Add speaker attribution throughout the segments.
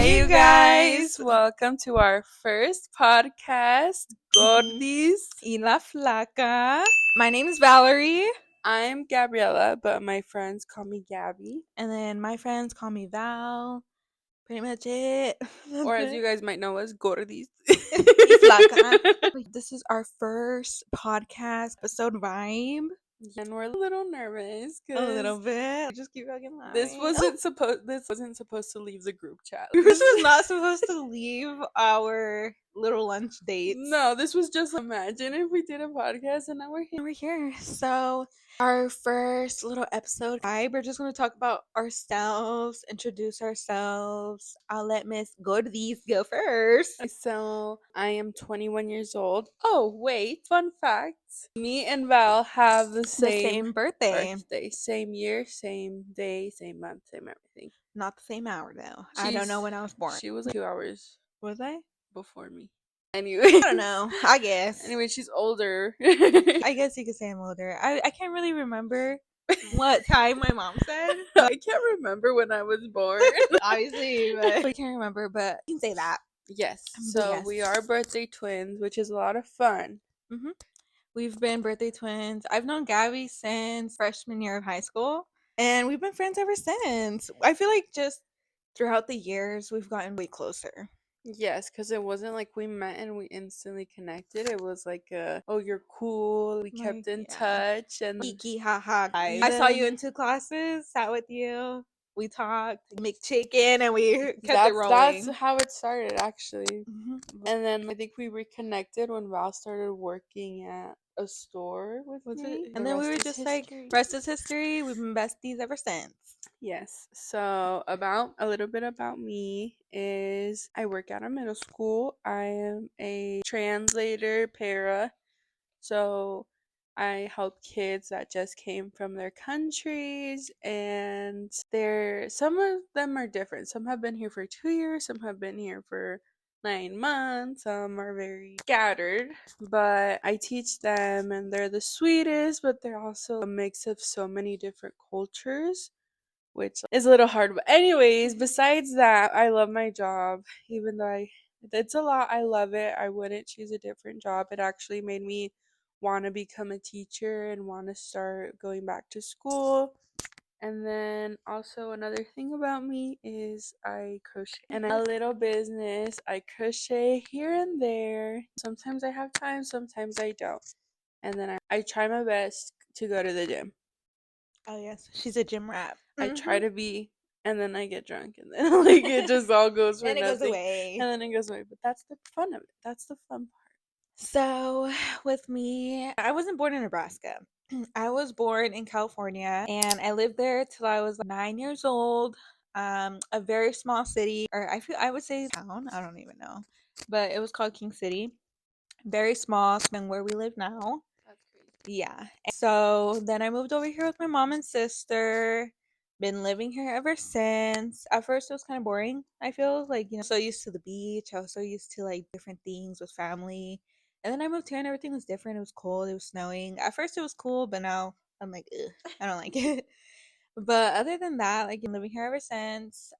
Speaker 1: Hey, you guys. Welcome to our first podcast, Gordis
Speaker 2: y la Flaca. My name is Valerie.
Speaker 1: I'm Gabriella, but my friends call me Gabby.
Speaker 2: And then my friends call me Val. Pretty much it.
Speaker 1: Or as you guys might know as Gordis.
Speaker 2: Y Flaca. This is our first podcast episode vibe.
Speaker 1: And we're a little nervous
Speaker 2: A little
Speaker 1: because
Speaker 2: bit. Just keep fucking laughing.
Speaker 1: this wasn't supposed to leave the group chat.
Speaker 2: This was not supposed to leave our little lunch dates.
Speaker 1: No, this was just imagine if we did a podcast and now we're here.
Speaker 2: We're here. So our first little episode vibe, we're just going to talk about ourselves, introduce ourselves. I'll let Miss Gordis go first.
Speaker 1: So I am 21 years old. Oh wait, fun fact: me and Val have the same
Speaker 2: birthday.
Speaker 1: Same year, same day, same month, same everything.
Speaker 2: Not the same hour though. I don't know when I was born.
Speaker 1: She was like 2 hours.
Speaker 2: Was I?
Speaker 1: Before me. Anyway.
Speaker 2: I don't know. I guess.
Speaker 1: Anyway, she's older.
Speaker 2: I guess you could say I'm older. I can't really remember what time my mom said.
Speaker 1: I can't remember when I was born.
Speaker 2: Obviously, but I can't remember, but you can say that.
Speaker 1: Yes. So we are birthday twins, which is a lot of fun.
Speaker 2: Mm-hmm. We've been birthday twins. I've known Gabby since freshman year of high school, and we've been friends ever since. I feel like just throughout the years, we've gotten way closer.
Speaker 1: Yes, because it wasn't like we met and we instantly connected. It was like, oh, you're cool. We kept in touch. And
Speaker 2: Kiki, haha. I saw you in 2 classes, sat with you. We talked, make chicken, and we kept it rolling.
Speaker 1: That's how it started, actually. Mm-hmm. And then I think we reconnected when Val started working at a store with me.
Speaker 2: And then we were just like, rest is history. We've been besties ever since.
Speaker 1: Yes. So a little bit about me is I work at a middle school. I am a translator, para. So I help kids that just came from their countries, and some of them are different. Some have been here for 2 years, some have been here for 9 months, some are very scattered, but I teach them and they're the sweetest, but they're also a mix of so many different cultures, which is a little hard. But anyways, besides that, I love my job. Even though it's a lot, I love it. I wouldn't choose a different job. It actually made me want to become a teacher and want to start going back to school. And then also another thing about me is I crochet and a little business. I crochet here and there. Sometimes I have time, sometimes I don't. And then I try my best to go to the gym.
Speaker 2: Oh yes, she's a gym rat.
Speaker 1: I try to be, and then I get drunk, and then like it just all goes for
Speaker 2: and
Speaker 1: nothing.
Speaker 2: It goes away.
Speaker 1: And then it goes away. But that's the fun of it. That's the fun part.
Speaker 2: So with me, I wasn't born in Nebraska. I was born in California, and I lived there till I was 9 years old. A very small city, or I would say town. I don't even know, but it was called King City. Very small than where we live now.
Speaker 1: That's crazy.
Speaker 2: Yeah. So then I moved over here with my mom and sister. Been living here ever since. At first, it was kind of boring. I feel like, so used to the beach. I was so used to like different things with family. And then I moved here and everything was different. It was cold. It was snowing. At first, it was cool, but now I'm like, ugh, I don't like it. But other than that, like, living here ever since.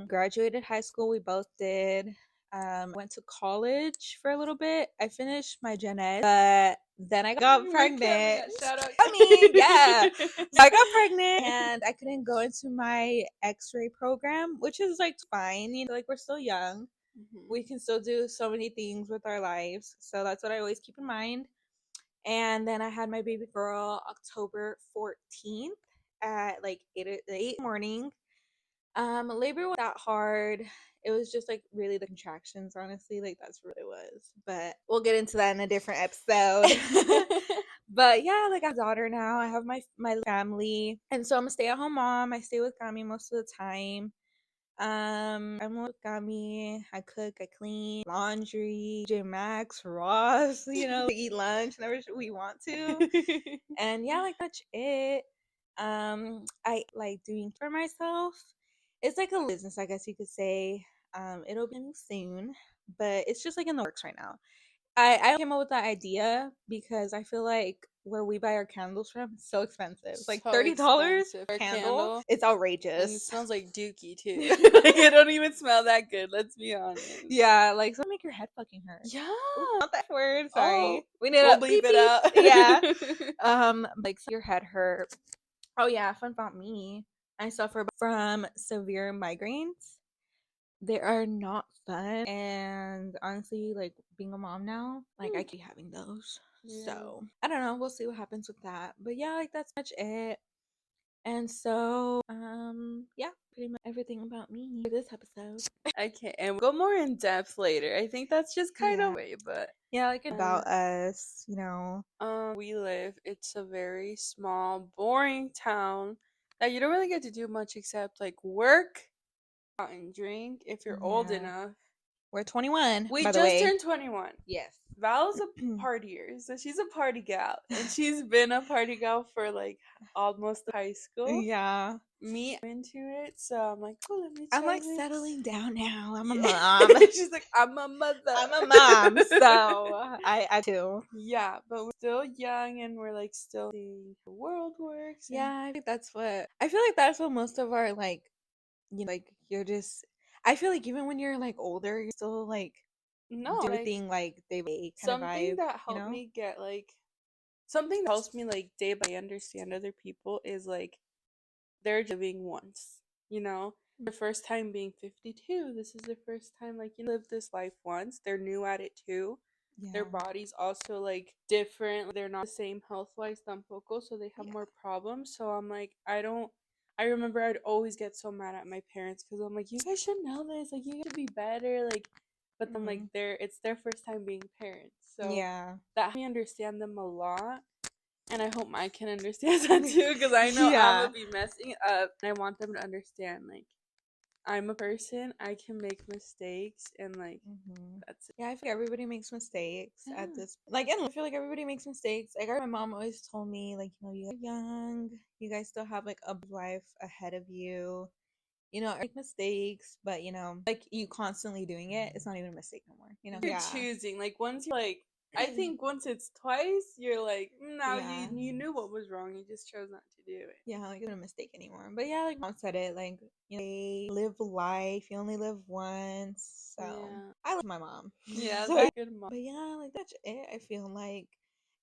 Speaker 2: Graduated high school. We both did. Went to college for a little bit. I finished my gen ed, but then I got pregnant.
Speaker 1: Shout out.
Speaker 2: I mean, yeah. So I got pregnant and I couldn't go into my x-ray program, which is like fine. Like we're still young. Mm-hmm. We can still do so many things with our lives. So that's what I always keep in mind. And then I had my baby girl October 14th at like 8 morning. Labor was not hard. It was just like really the contractions, honestly. Like that's what it was. But we'll get into that in a different episode. But yeah, like I have a daughter now. I have my family. And so I'm a stay-at-home mom. I stay with Gami most of the time. I'm with Gami. I cook, I clean, laundry, J Max, Ross, eat lunch whenever we want to. And yeah, like that's it. I like doing for myself. It's like a business, I guess you could say. It'll be soon, but it's just like in the works right now. I came up with that idea because I feel like where we buy our candles from, it's so expensive. It's like
Speaker 1: So
Speaker 2: $30
Speaker 1: expensive
Speaker 2: for
Speaker 1: for
Speaker 2: a
Speaker 1: a
Speaker 2: candle.
Speaker 1: candle.
Speaker 2: It's outrageous.
Speaker 1: And it smells like dookie too. Like it don't even smell that good, let's be honest.
Speaker 2: Yeah, like, so make your head fucking hurt.
Speaker 1: Yeah.
Speaker 2: Ooh, not that word, sorry.
Speaker 1: Oh,
Speaker 2: We need
Speaker 1: we'll
Speaker 2: to
Speaker 1: bleep
Speaker 2: beep,
Speaker 1: it out.
Speaker 2: beep. Yeah. Like, so your head hurt. Oh yeah, fun about me. I suffer from severe migraines. They are not fun, and honestly, like, being a mom now, like, I keep having those.
Speaker 1: Yeah.
Speaker 2: So I don't know, we'll see what happens with that. But yeah, like, that's much it. And so yeah, pretty much everything about me for this episode.
Speaker 1: Okay, and we'll go more in depth later. I think that's just kind
Speaker 2: Yeah.
Speaker 1: of way, but
Speaker 2: Yeah, like about us,
Speaker 1: we live, it's a very small, boring town that you don't really get to do much except like work out and drink if you're old
Speaker 2: Yeah.
Speaker 1: enough.
Speaker 2: We're 21,
Speaker 1: We
Speaker 2: by the
Speaker 1: just
Speaker 2: way.
Speaker 1: turned 21.
Speaker 2: Yes.
Speaker 1: Val's a partier, so she's a party gal, and she's been a party gal for like almost high school.
Speaker 2: Yeah.
Speaker 1: Me, I'm into it, so I'm like, oh, let me try.
Speaker 2: I'm like
Speaker 1: this.
Speaker 2: settling down now. I'm a
Speaker 1: Yeah.
Speaker 2: mom.
Speaker 1: She's like, I'm a mother.
Speaker 2: I'm a mom, so I too.
Speaker 1: Yeah, but we're still young and we're like still seeing how the world works.
Speaker 2: Yeah, I feel like that's what most of our like, like, you're just, I feel like even when you're like older, you're still like
Speaker 1: No,
Speaker 2: do
Speaker 1: like
Speaker 2: everything like they kind of
Speaker 1: something
Speaker 2: vibe,
Speaker 1: that helped me get like something that helps me like day by day understand other people is like they're just living once, you know? Their first time being 52, this is their first time like live this life once. They're new at it too. Their
Speaker 2: Yeah.
Speaker 1: body's also like different. They're not the same health wise tampoco, so they have more problems. So I'm like, I remember I'd always get so mad at my parents because I'm like, you guys should know this. Like, you guys should be better. Like, but then like it's their first time being parents, so
Speaker 2: Yeah.
Speaker 1: that helped me understand them a lot. And I hope I can understand that too, because I know I'm
Speaker 2: Yeah.
Speaker 1: gonna be messing up. And I want them to understand, like, I'm a person, I can make mistakes, and like, that's it.
Speaker 2: Yeah, I feel like everybody makes mistakes at
Speaker 1: Yeah.
Speaker 2: this. Like, and I feel like everybody makes mistakes. Like, my mom always told me, like, you guys are young, you guys still have like a life ahead of you. Make mistakes, but like, you constantly doing it, it's not even a mistake no more.
Speaker 1: You're choosing, like, once you're like, I think once it's twice, you're like, now you knew what was wrong, you just chose not to do it.
Speaker 2: Yeah, like, it's not a mistake anymore. But yeah, like mom said it, like, live life, you only live once. So
Speaker 1: Yeah.
Speaker 2: I love my mom.
Speaker 1: Yeah,
Speaker 2: So,
Speaker 1: that's a good mom.
Speaker 2: but yeah, like, that's it. I feel like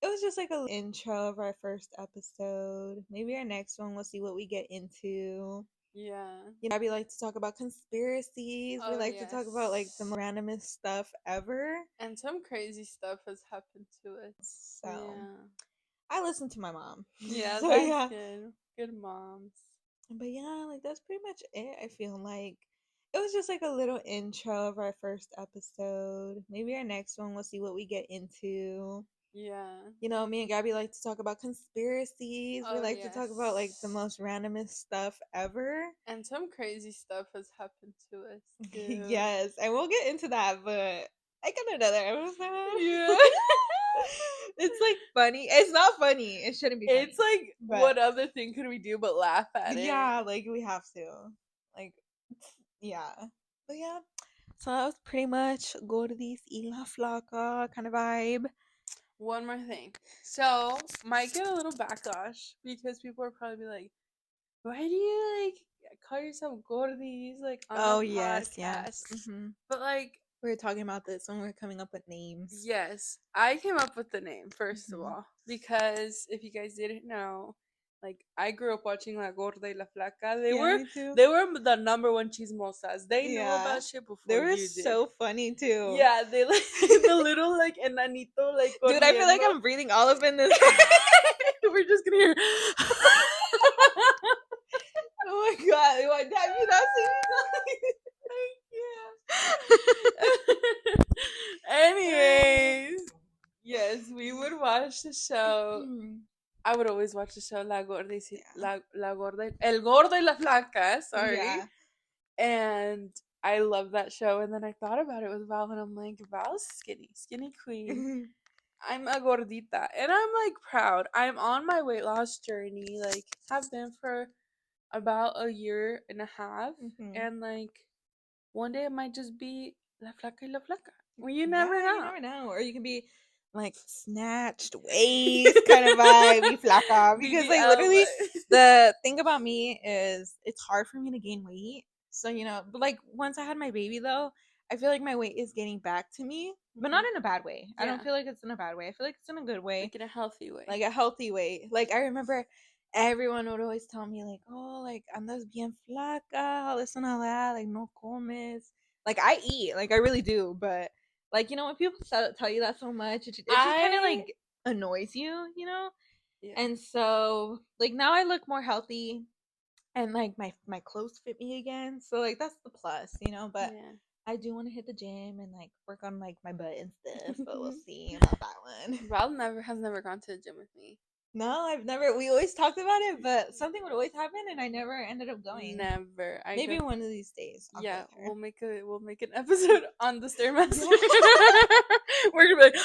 Speaker 2: it was just like a intro of our first episode. Maybe our next one, we'll see what we get into.
Speaker 1: Yeah.
Speaker 2: We like to talk about conspiracies. We
Speaker 1: Oh,
Speaker 2: like to talk about like the
Speaker 1: yes.
Speaker 2: most randomest stuff ever.
Speaker 1: And some crazy stuff has happened to us.
Speaker 2: So
Speaker 1: Yeah.
Speaker 2: I listen to my mom.
Speaker 1: Yeah,
Speaker 2: So
Speaker 1: that's
Speaker 2: yeah.
Speaker 1: good. Good moms.
Speaker 2: But yeah, like, that's pretty much it. I feel like it was just like a little intro of our first episode. Maybe our next one, we'll see what we get into.
Speaker 1: Yeah.
Speaker 2: Me and Gabby like to talk about conspiracies. We
Speaker 1: Oh,
Speaker 2: like to talk about like the most randomest stuff ever.
Speaker 1: And some crazy stuff has happened to us too.
Speaker 2: Yes, and we'll get into that, but I got another episode.
Speaker 1: Yeah.
Speaker 2: It's like funny. It's not funny. It shouldn't be funny.
Speaker 1: It's like,
Speaker 2: but
Speaker 1: what other thing could we do but laugh at it?
Speaker 2: yeah, like, we have to. Like, yeah. But yeah. So that was pretty much Gordis y la Flaca kind of vibe.
Speaker 1: One more thing. So, might get a little backlash because people are probably like, why do you like call yourself gordis like on a
Speaker 2: yes,
Speaker 1: podcast?
Speaker 2: yeah.
Speaker 1: But like,
Speaker 2: we were talking about this when we were coming up with names.
Speaker 1: yes, I came up with the name first of all because if you guys didn't know, like, I grew up watching La Gorda y La Flaca. They were the number one chismosas. They knew about shit before
Speaker 2: they were
Speaker 1: you did.
Speaker 2: so funny too.
Speaker 1: Yeah, they like the little like enanito like.
Speaker 2: Dude, I feel like I'm breathing all up in this.
Speaker 1: We're just gonna hear.
Speaker 2: Oh my god! Have you not seen
Speaker 1: Anyways, yes, we would watch the show. I would always watch the show La Gorda y La Gorda, El Gordo y La Flaca. Sorry.
Speaker 2: Yeah.
Speaker 1: And I love that show. And then I thought about it with Val, and I'm like, Val's skinny queen. I'm a gordita, and I'm like proud. I'm on my weight loss journey. Like, have been for about a year and a half, and like one day it might just be La Flaca y La Flaca. Well, you never know.
Speaker 2: You never know, or you can be like snatched waist kind of vibe, flaca. Because like
Speaker 1: BBL.
Speaker 2: literally, the thing about me is it's hard for me to gain weight. So but like once I had my baby though, I feel like my weight is getting back to me, but not in a bad way. I don't feel like it's in a bad way. I feel like it's in a good way,
Speaker 1: like in a healthy way,
Speaker 2: like a healthy way. Like I remember everyone would always tell me like, oh, like andas bien flaca, all this and all that, like no comes. Like I eat, like I really do, but like when people tell you that so much, it just kind of like annoys you,
Speaker 1: Yeah.
Speaker 2: And so like now I look more healthy, and like my clothes fit me again, so like that's the plus, But I do want to hit the gym and like work on like my butt and stuff, but we'll see about that one.
Speaker 1: Val has never gone to the gym with me.
Speaker 2: No, I've never. We always talked about it, but something would always happen, and I never ended up going.
Speaker 1: Never.
Speaker 2: Maybe one of these days. I'll
Speaker 1: Yeah,
Speaker 2: go
Speaker 1: we'll make an episode on the stairmaster.
Speaker 2: Yeah.
Speaker 1: We're gonna be like,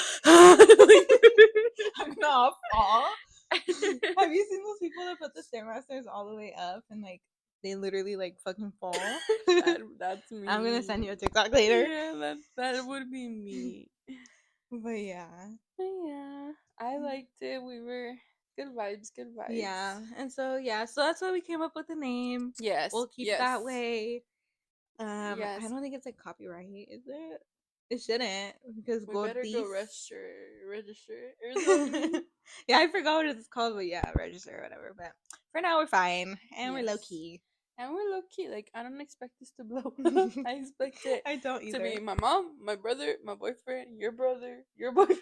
Speaker 2: I'm gonna fall. Have you seen those people that put the stairmasters all the way up and like they literally like fucking fall?
Speaker 1: That's me.
Speaker 2: I'm gonna send you a TikTok later.
Speaker 1: Yeah, that would be me.
Speaker 2: But yeah.
Speaker 1: I liked it. We were good vibes.
Speaker 2: Yeah, and so that's why we came up with the name.
Speaker 1: Yes,
Speaker 2: We'll keep that way. I
Speaker 1: Yes.
Speaker 2: don't think it's like copyright, is it? It shouldn't, because
Speaker 1: We better go register or something.
Speaker 2: Yeah, I forgot what it's called, but yeah, register or whatever. But for now, we're fine, and we're low key.
Speaker 1: And we're low key. Like, I don't expect this to blow up. I expect it
Speaker 2: I don't either.
Speaker 1: to be my mom, my brother, my boyfriend, your brother, your boyfriend,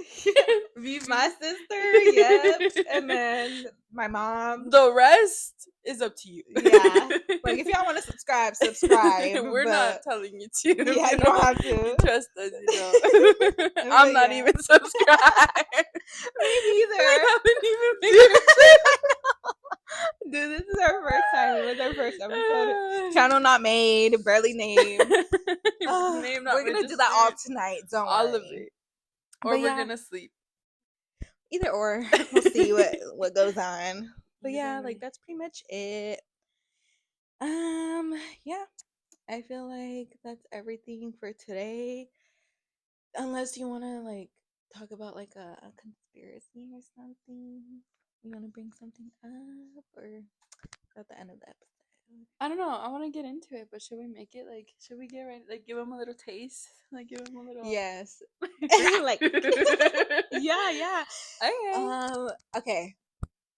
Speaker 2: my sister, yep, and then my mom.
Speaker 1: The rest is up to you.
Speaker 2: Yeah, like if y'all want to subscribe,
Speaker 1: We're not telling you to.
Speaker 2: Yeah, you don't have to.
Speaker 1: You trust us, I'm not even subscribed.
Speaker 2: Me neither.
Speaker 1: I haven't even made
Speaker 2: Dude, this is our first time. It was our first episode. Channel not made, barely named.
Speaker 1: Name not
Speaker 2: we're gonna do that all tonight. Don't
Speaker 1: all
Speaker 2: worry.
Speaker 1: of it, or we're gonna sleep.
Speaker 2: Either or, we'll see what goes on. But yeah, like that's pretty much it. Yeah, I feel like that's everything for today. Unless you want to like talk about like a conspiracy or something. You want to bring something up, or at the end of the episode?
Speaker 1: I don't know. I want to get into it, but should we make it like? Should we get ready? Like, give them a little taste. Like, give them a little.
Speaker 2: Yes. Like. Yeah.
Speaker 1: Okay.
Speaker 2: Okay.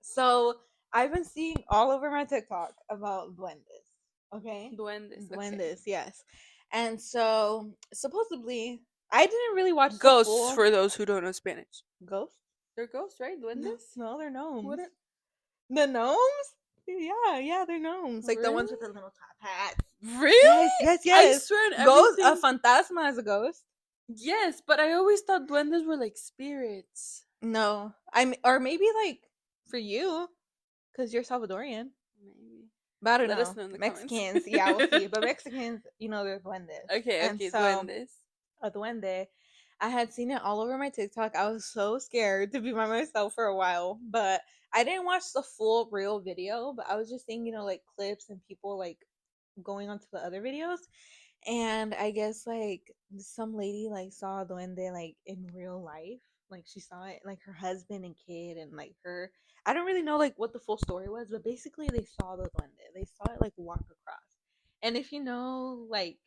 Speaker 2: So I've been seeing all over my TikTok about duendes. Okay.
Speaker 1: Duendes.
Speaker 2: Duendes. Yes. And so supposedly, I didn't really watch
Speaker 1: ghosts. For those who don't know Spanish,
Speaker 2: ghosts.
Speaker 1: They're ghosts, right? Duendes.
Speaker 2: No, they're gnomes.
Speaker 1: What
Speaker 2: the gnomes? Yeah, they're gnomes. Like the ones with the little top hats.
Speaker 1: Really?
Speaker 2: Yes.
Speaker 1: I swear,
Speaker 2: ghost. A fantasma is a ghost.
Speaker 1: Yes, but I always thought duendes were like spirits.
Speaker 2: No, or maybe like for you, because you're Salvadorian.
Speaker 1: Maybe.
Speaker 2: But I don't
Speaker 1: Let
Speaker 2: know.
Speaker 1: us know in the
Speaker 2: Mexicans,
Speaker 1: comments.
Speaker 2: Yeah, we'll see. But Mexicans, they're duendes.
Speaker 1: Okay, so, duendes.
Speaker 2: A duende. I had seen it all over my TikTok. I was so scared to be by myself for a while, but I didn't watch the full real video. But I was just seeing, like clips and people like going on to the other videos. And I guess like some lady like saw a duende like in real life. Like she saw it, like her husband and kid and like her. I don't really know like what the full story was, but basically they saw the duende. They saw it like walk across. And if you know like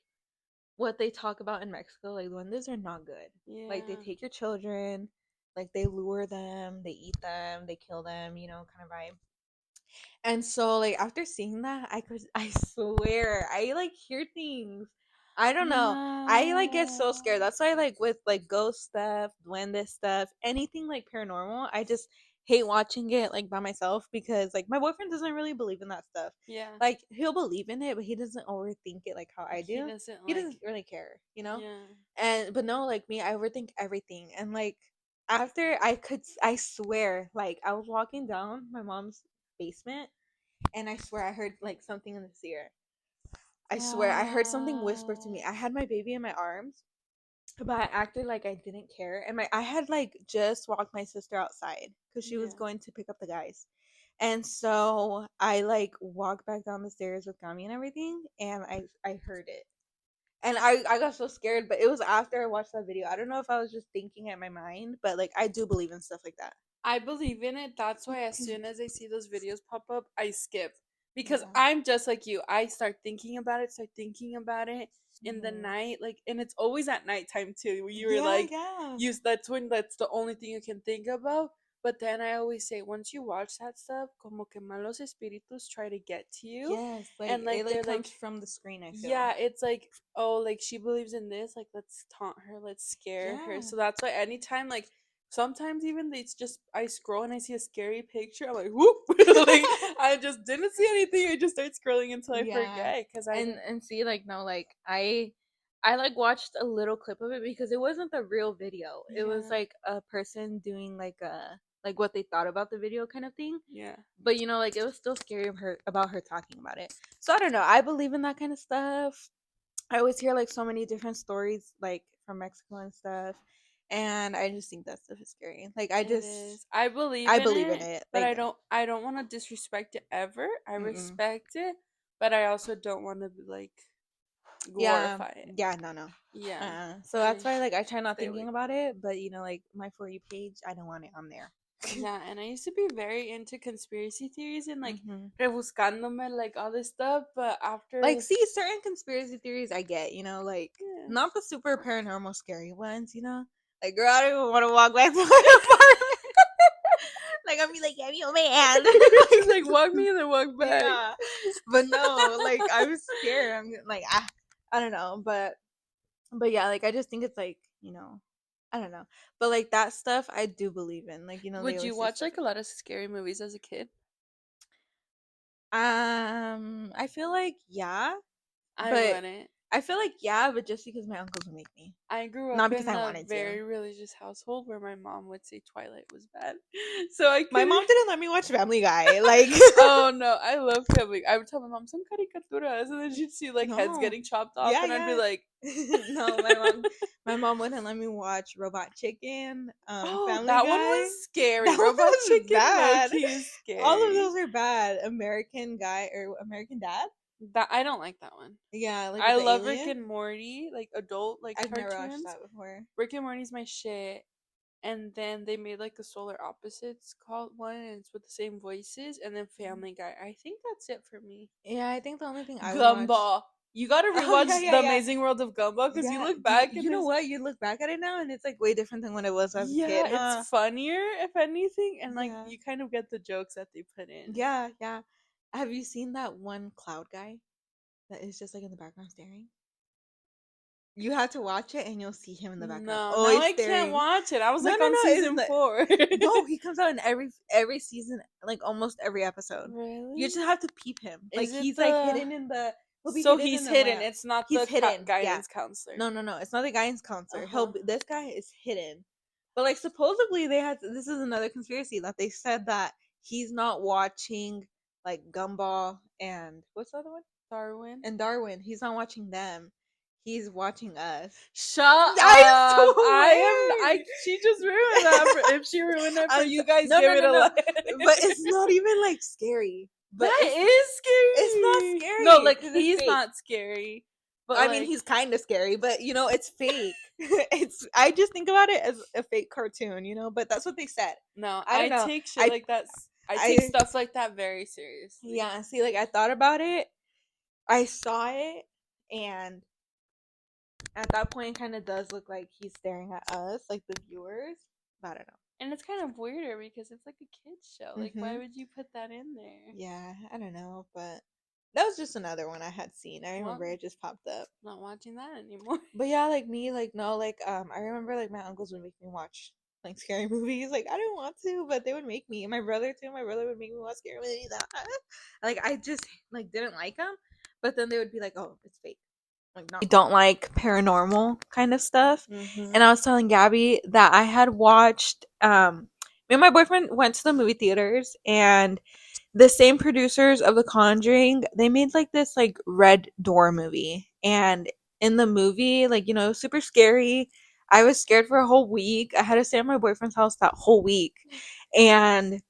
Speaker 2: what they talk about in Mexico, like duendes are not good.
Speaker 1: Yeah.
Speaker 2: Like they take your children, like they lure them, they eat them, they kill them, kind of vibe. And so like after seeing that, I swear, I like hear things. I don't know. I like get so scared. That's why like with like ghost stuff, duende stuff, anything like paranormal, I just hate watching it like by myself, because like my boyfriend doesn't really believe in that stuff.
Speaker 1: Yeah.
Speaker 2: Like he'll believe in it, but he doesn't overthink it like how I do. He doesn't really care,
Speaker 1: Yeah.
Speaker 2: But no, like me, I overthink everything. And like after I swear, like I was walking down my mom's basement, and I swear I heard like something in the ear. I swear I heard something whisper to me. I had my baby in my arms, but I acted like I didn't care. And I had like just walked my sister outside because she was going to pick up the guys. And so I like walked back down the stairs with Gami and everything, and I heard it. And I got so scared, but it was after I watched that video. I don't know if I was just thinking it in my mind, but like I do believe in stuff like that.
Speaker 1: I believe in it. That's why as soon as I see those videos pop up, I skip. Because
Speaker 2: Yeah.
Speaker 1: I'm just like you. I start thinking about it in the
Speaker 2: Mhm.
Speaker 1: night, like, and it's always at nighttime too. Where you were
Speaker 2: Yeah,
Speaker 1: like,
Speaker 2: yeah.
Speaker 1: use that's the only thing you can think about. But then I always say, once you watch that stuff, como que malos espíritus try to get to you,
Speaker 2: Yes, like
Speaker 1: and
Speaker 2: it
Speaker 1: like
Speaker 2: like
Speaker 1: they're
Speaker 2: comes
Speaker 1: like,
Speaker 2: from the screen, I feel.
Speaker 1: yeah, it's like, oh, like she believes in this, like let's taunt her, let's scare her.
Speaker 2: Yeah.
Speaker 1: So that's why anytime, like sometimes even it's just I scroll and I see a scary picture, I'm like, whoop, like I just didn't see anything. I just start scrolling until I
Speaker 2: Yeah.
Speaker 1: forget because I didn't.
Speaker 2: And see, like, no, like I like watched a little clip of it because it wasn't the real video. It was
Speaker 1: Yeah,
Speaker 2: like a person doing like what they thought about the video kind of thing.
Speaker 1: yeah,
Speaker 2: But like it was still scary of her about her talking about it. So I don't know. I believe in that kind of stuff. I always hear like so many different stories like from Mexico and stuff. And I just think that stuff is scary. Like
Speaker 1: it is.
Speaker 2: I
Speaker 1: In
Speaker 2: believe in
Speaker 1: it,
Speaker 2: it.
Speaker 1: but
Speaker 2: Like
Speaker 1: I don't want to disrespect it ever. I
Speaker 2: mm-mm.
Speaker 1: respect it, but I also don't want to like
Speaker 2: Yeah,
Speaker 1: glorify it.
Speaker 2: yeah, no, no.
Speaker 1: Yeah,
Speaker 2: So
Speaker 1: I
Speaker 2: that's why like I try not
Speaker 1: stay away
Speaker 2: thinking
Speaker 1: from
Speaker 2: about
Speaker 1: it.
Speaker 2: it, but like my For You page, I don't want it on there.
Speaker 1: Yeah, and I used to be very into conspiracy theories and like
Speaker 2: hmm
Speaker 1: rebuscándome like all this stuff, but
Speaker 2: Like,
Speaker 1: after
Speaker 2: see, certain conspiracy theories I get, like
Speaker 1: yeah.
Speaker 2: not the super paranormal scary ones. Like, girl, I don't even want to walk back to my apartment. Like, I'll be like, yeah, yo, man.
Speaker 1: She's like walk me and then walk back.
Speaker 2: Yeah, but no, like I'm scared. I'm like, I don't know, but yeah, like I just think it's like I don't know, but like that stuff I do believe in. Like they
Speaker 1: Would you
Speaker 2: always say
Speaker 1: watch
Speaker 2: stuff
Speaker 1: like a lot of scary movies as a kid?
Speaker 2: I feel like yeah,
Speaker 1: I
Speaker 2: but
Speaker 1: wouldn't.
Speaker 2: but just because my uncles would make me,
Speaker 1: I grew
Speaker 2: not
Speaker 1: up
Speaker 2: because
Speaker 1: in
Speaker 2: I
Speaker 1: a
Speaker 2: wanted to.
Speaker 1: very religious household where my mom would say Twilight was bad. So I
Speaker 2: My
Speaker 1: couldn't.
Speaker 2: mom didn't let me watch Family Guy. Like,
Speaker 1: Oh no, I love family. I would tell my mom some caricaturas, and then she'd see like heads
Speaker 2: no,
Speaker 1: getting chopped off,
Speaker 2: yeah,
Speaker 1: and I'd be
Speaker 2: yeah.
Speaker 1: like,
Speaker 2: No, my mom wouldn't let me watch Robot Chicken,
Speaker 1: "Oh,
Speaker 2: Family
Speaker 1: that one
Speaker 2: Guy.
Speaker 1: was scary.
Speaker 2: That one
Speaker 1: Robot
Speaker 2: was
Speaker 1: Chicken, low
Speaker 2: bad.
Speaker 1: key is
Speaker 2: All of
Speaker 1: scary."
Speaker 2: those are bad. American Guy or American Dad.
Speaker 1: That I don't like that one.
Speaker 2: Yeah, like with
Speaker 1: I
Speaker 2: the
Speaker 1: love Rick
Speaker 2: alien.
Speaker 1: and Morty, like adult like
Speaker 2: I've never watched
Speaker 1: cartoons.
Speaker 2: that before.
Speaker 1: Rick and Morty's my shit. And then they made like a Solar Opposites called one, and it's with the same voices. And then Family Guy. I think that's it for me.
Speaker 2: Yeah, I think the only thing I would watch.
Speaker 1: Gumball. You gotta
Speaker 2: Oh yeah,
Speaker 1: rewatch
Speaker 2: yeah,
Speaker 1: The
Speaker 2: yeah,
Speaker 1: Amazing World of Gumball because you
Speaker 2: yeah.
Speaker 1: look
Speaker 2: Do you,
Speaker 1: back and
Speaker 2: you know
Speaker 1: there's
Speaker 2: what? You look back at it now, and it's like way different than when it was as a
Speaker 1: yeah,
Speaker 2: kid,
Speaker 1: it's
Speaker 2: huh?
Speaker 1: funnier if anything, and like
Speaker 2: Yeah,
Speaker 1: you kind of get the jokes that they put in.
Speaker 2: yeah, yeah. Have you seen that one cloud guy that is just like in the background staring? You have to watch it, and you'll see him in the background,
Speaker 1: No, now
Speaker 2: always
Speaker 1: I can't
Speaker 2: staring.
Speaker 1: watch it. I was
Speaker 2: No,
Speaker 1: like
Speaker 2: no,
Speaker 1: on
Speaker 2: no. It's
Speaker 1: season
Speaker 2: the
Speaker 1: 4.
Speaker 2: no. He comes out in every season, like almost every episode. You
Speaker 1: Really?
Speaker 2: just have to peep him. Like
Speaker 1: Is it
Speaker 2: he's like
Speaker 1: the
Speaker 2: hidden in the. He'll be
Speaker 1: so
Speaker 2: hidden in
Speaker 1: he's
Speaker 2: the
Speaker 1: hidden?
Speaker 2: lamp.
Speaker 1: It's not
Speaker 2: He's
Speaker 1: the
Speaker 2: hidden. Yeah.
Speaker 1: guidance counselor.
Speaker 2: No, no, no. It's not the guidance
Speaker 1: Uh
Speaker 2: counselor.
Speaker 1: huh.
Speaker 2: This guy is hidden. But like supposedly they had this is another conspiracy that they said that he's not watching like Gumball and what's the other one?
Speaker 1: Darwin.
Speaker 2: And Darwin. He's not watching them. He's watching us.
Speaker 1: Shut
Speaker 2: I
Speaker 1: up! I.
Speaker 2: swear.
Speaker 1: She just ruined that. If she ruined it for
Speaker 2: I'm
Speaker 1: you guys,
Speaker 2: no,
Speaker 1: give
Speaker 2: no,
Speaker 1: it
Speaker 2: no,
Speaker 1: a
Speaker 2: no.
Speaker 1: like.
Speaker 2: But it's not even like scary. But
Speaker 1: That is
Speaker 2: it's not
Speaker 1: scary. No,
Speaker 2: scary
Speaker 1: like
Speaker 2: because it's
Speaker 1: he's
Speaker 2: fake.
Speaker 1: not scary, but
Speaker 2: I mean,
Speaker 1: like
Speaker 2: he's kind of scary, but it's fake. It's I just think about it as a fake cartoon, But that's what they said.
Speaker 1: no,
Speaker 2: I don't
Speaker 1: I
Speaker 2: know.
Speaker 1: take shit
Speaker 2: I
Speaker 1: like that. I take
Speaker 2: I
Speaker 1: stuff like that very seriously.
Speaker 2: yeah. See, like I thought about it. I saw it, and at that point, it kind of does look like he's staring at us, like the viewers. But I don't
Speaker 1: And it's kind of weirder because it's like a kids show.
Speaker 2: know.
Speaker 1: Like, why would you put that in there?
Speaker 2: Yeah, I don't know, but that was just another one I had seen. I
Speaker 1: Well,
Speaker 2: remember it just popped up.
Speaker 1: not watching that anymore.
Speaker 2: But yeah, like me, like no, like I remember like my uncles would make me watch like scary movies. Like I didn't want to, but they would make me. And my brother too. My brother would make me watch scary movies. Like I just like didn't like them, but then they would be like, "Oh, it's fake." Like not. I don't like paranormal kind of stuff.
Speaker 1: Mm-hmm.
Speaker 2: And I was telling Gabby that I had watched. Me and my boyfriend went to the movie theaters, and the same producers of The Conjuring, they made like this like Red Door movie. And in the movie, like, super scary. I was scared for a whole week. I had to stay at my boyfriend's house that whole week. And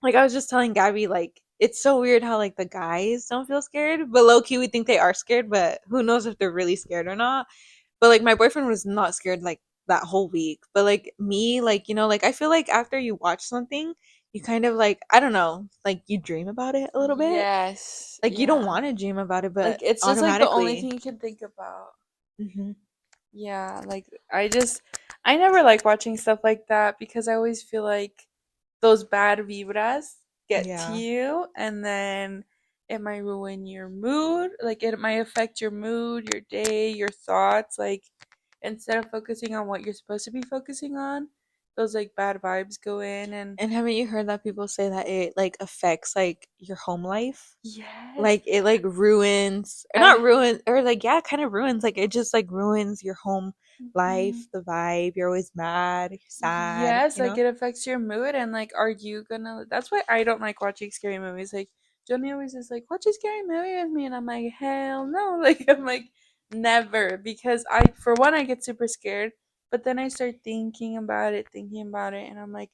Speaker 2: like I was just telling Gabby, like it's so weird how like the guys don't feel scared, but low key we think they are scared, but who knows if they're really scared or not. But like my boyfriend was not scared like that whole week. But like me, like like I feel like after you watch something, you kind of like I don't know, like you dream about it a little bit.
Speaker 1: Yes,
Speaker 2: Like you don't
Speaker 1: yeah.
Speaker 2: want to dream about it,
Speaker 1: Like
Speaker 2: but
Speaker 1: it's just like the only
Speaker 2: automatically.
Speaker 1: thing you can think about.
Speaker 2: Hmm.
Speaker 1: Yeah, like I never like watching stuff like that because I always feel like those bad vibras get to
Speaker 2: Yeah.
Speaker 1: you and then it might ruin your mood. Like it might affect your mood, your day, your thoughts. Like instead of focusing on what you're supposed to be focusing on, those like bad vibes go in and
Speaker 2: And haven't you heard that people say that it like affects like your home life?
Speaker 1: yes.
Speaker 2: Like it like ruins or not
Speaker 1: I
Speaker 2: ruin or like yeah, it kind of ruins like it just like ruins your home
Speaker 1: mhm.
Speaker 2: life, the vibe. You're always mad, you're sad,
Speaker 1: Yes, like it affects your mood and like are you gonna that's why I don't like watching scary movies. Like Johnny always is like, watch a scary movie with me and I'm like, hell no. Like I'm like never because I for one I get super scared, but then I start thinking about it and I'm like,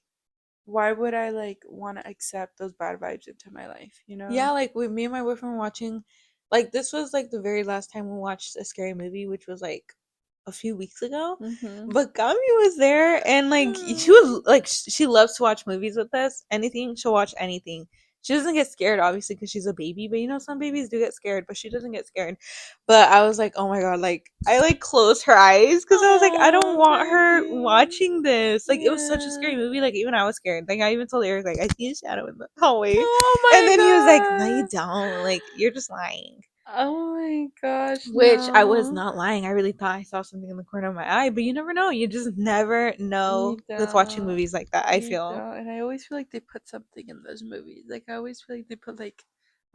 Speaker 1: why would I like wanna accept those bad vibes into my life, you know?
Speaker 2: Yeah, like with me and my boyfriend were watching, like this was like the very last time we watched a scary movie, which was like a few weeks ago.
Speaker 1: Mm-hmm.
Speaker 2: But Gami was there, and like she was like she loves to watch movies with us. Anything, she'll watch anything. She doesn't get scared, obviously, because she's a baby. But some babies do get scared, but she doesn't get scared. But I was like, oh my god, like I like closed her eyes because I was like, I don't
Speaker 1: Oh,
Speaker 2: want her
Speaker 1: baby.
Speaker 2: watching this. Like it was such a
Speaker 1: Yeah.
Speaker 2: scary movie. Like even I was scared. Like I even told Eric, like I see a shadow in the hallway.
Speaker 1: Oh
Speaker 2: And
Speaker 1: my
Speaker 2: then he was like, no, you
Speaker 1: god.
Speaker 2: don't. Like, you're just lying.
Speaker 1: Oh my gosh,
Speaker 2: Which I was
Speaker 1: no.
Speaker 2: not lying. I really thought I saw something in the corner of my eye, but you never know. You just never know
Speaker 1: You
Speaker 2: with watching
Speaker 1: don't.
Speaker 2: movies like that, I
Speaker 1: You
Speaker 2: feel.
Speaker 1: don't. And I always feel like they put something in those movies. Like I always feel like they put like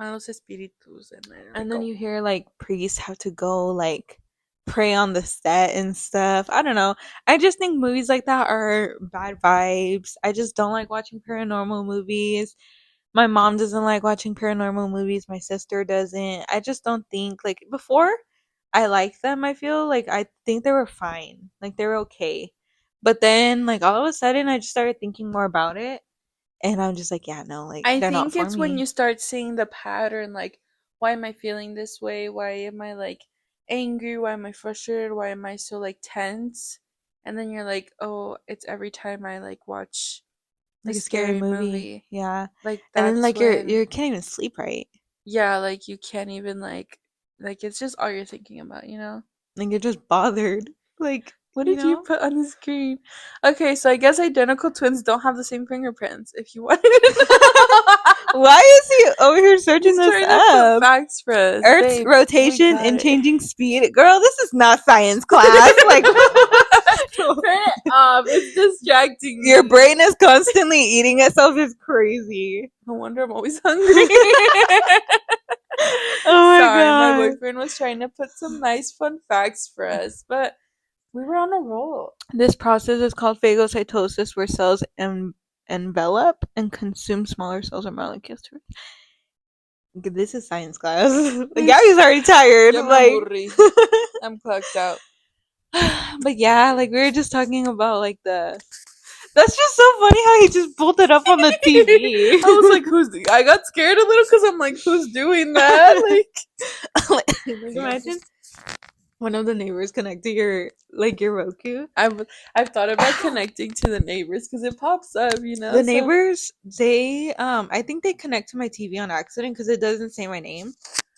Speaker 1: malos espíritus in there.
Speaker 2: And
Speaker 1: Like
Speaker 2: then
Speaker 1: oh
Speaker 2: you hear like priests have to go like pray on the set and stuff. I don't know. I just think movies like that are bad vibes. I just don't like watching paranormal movies. My mom doesn't like watching paranormal movies. My sister doesn't. I just don't think like before I liked them, I feel like I think they were fine. Like they were okay. But then like all of a sudden I just started thinking more about it and I'm just like, yeah, no, like
Speaker 1: I
Speaker 2: they're not
Speaker 1: think
Speaker 2: for
Speaker 1: it's when you
Speaker 2: me.
Speaker 1: start seeing the pattern, like why am I feeling this way? Why am I like angry? Why am I frustrated? Why am I so like tense? And then you're like, oh, it's every time I like watch a
Speaker 2: Like a scary
Speaker 1: scary
Speaker 2: movie.
Speaker 1: movie.
Speaker 2: Yeah.
Speaker 1: Like
Speaker 2: And then
Speaker 1: that's
Speaker 2: like you're
Speaker 1: when
Speaker 2: you can't even sleep right.
Speaker 1: yeah, like you can't even like it's just all you're thinking about, you know?
Speaker 2: Like you're just bothered. Like,
Speaker 1: What
Speaker 2: you
Speaker 1: did you
Speaker 2: know?
Speaker 1: put on the screen? Okay, so I guess identical twins don't have the same fingerprints if you wanted to know.
Speaker 2: Why is he over here searching
Speaker 1: He's
Speaker 2: this
Speaker 1: trying to put
Speaker 2: up?
Speaker 1: facts for us.
Speaker 2: Earth's
Speaker 1: Babe, we
Speaker 2: rotation
Speaker 1: got
Speaker 2: and
Speaker 1: it.
Speaker 2: changing speed. Girl, this is not science class. Like,
Speaker 1: Turn it off. It's distracting
Speaker 2: your
Speaker 1: me.
Speaker 2: brain is constantly eating itself is crazy.
Speaker 1: No wonder I'm always hungry.
Speaker 2: Oh my
Speaker 1: Sorry, my
Speaker 2: god.
Speaker 1: boyfriend was trying to put some nice fun facts for us, but we were on a roll.
Speaker 2: This process is called phagocytosis, where cells envelop and consume smaller cells or molecules. This is science class. Like, Gabby's already tired.
Speaker 1: Ya me
Speaker 2: Like,
Speaker 1: aburrí. I'm clocked out.
Speaker 2: but yeah, like we were just talking about like the. That's just so funny how he just pulled it up on the TV.
Speaker 1: I was like, who's I got scared a little because I'm like, who's doing that?
Speaker 2: Like imagine one of the neighbors connect to your Roku.
Speaker 1: I've thought about connecting to the neighbors because it pops up, you know.
Speaker 2: The
Speaker 1: So
Speaker 2: neighbors, they I think they connect to my TV on accident because it doesn't say my name.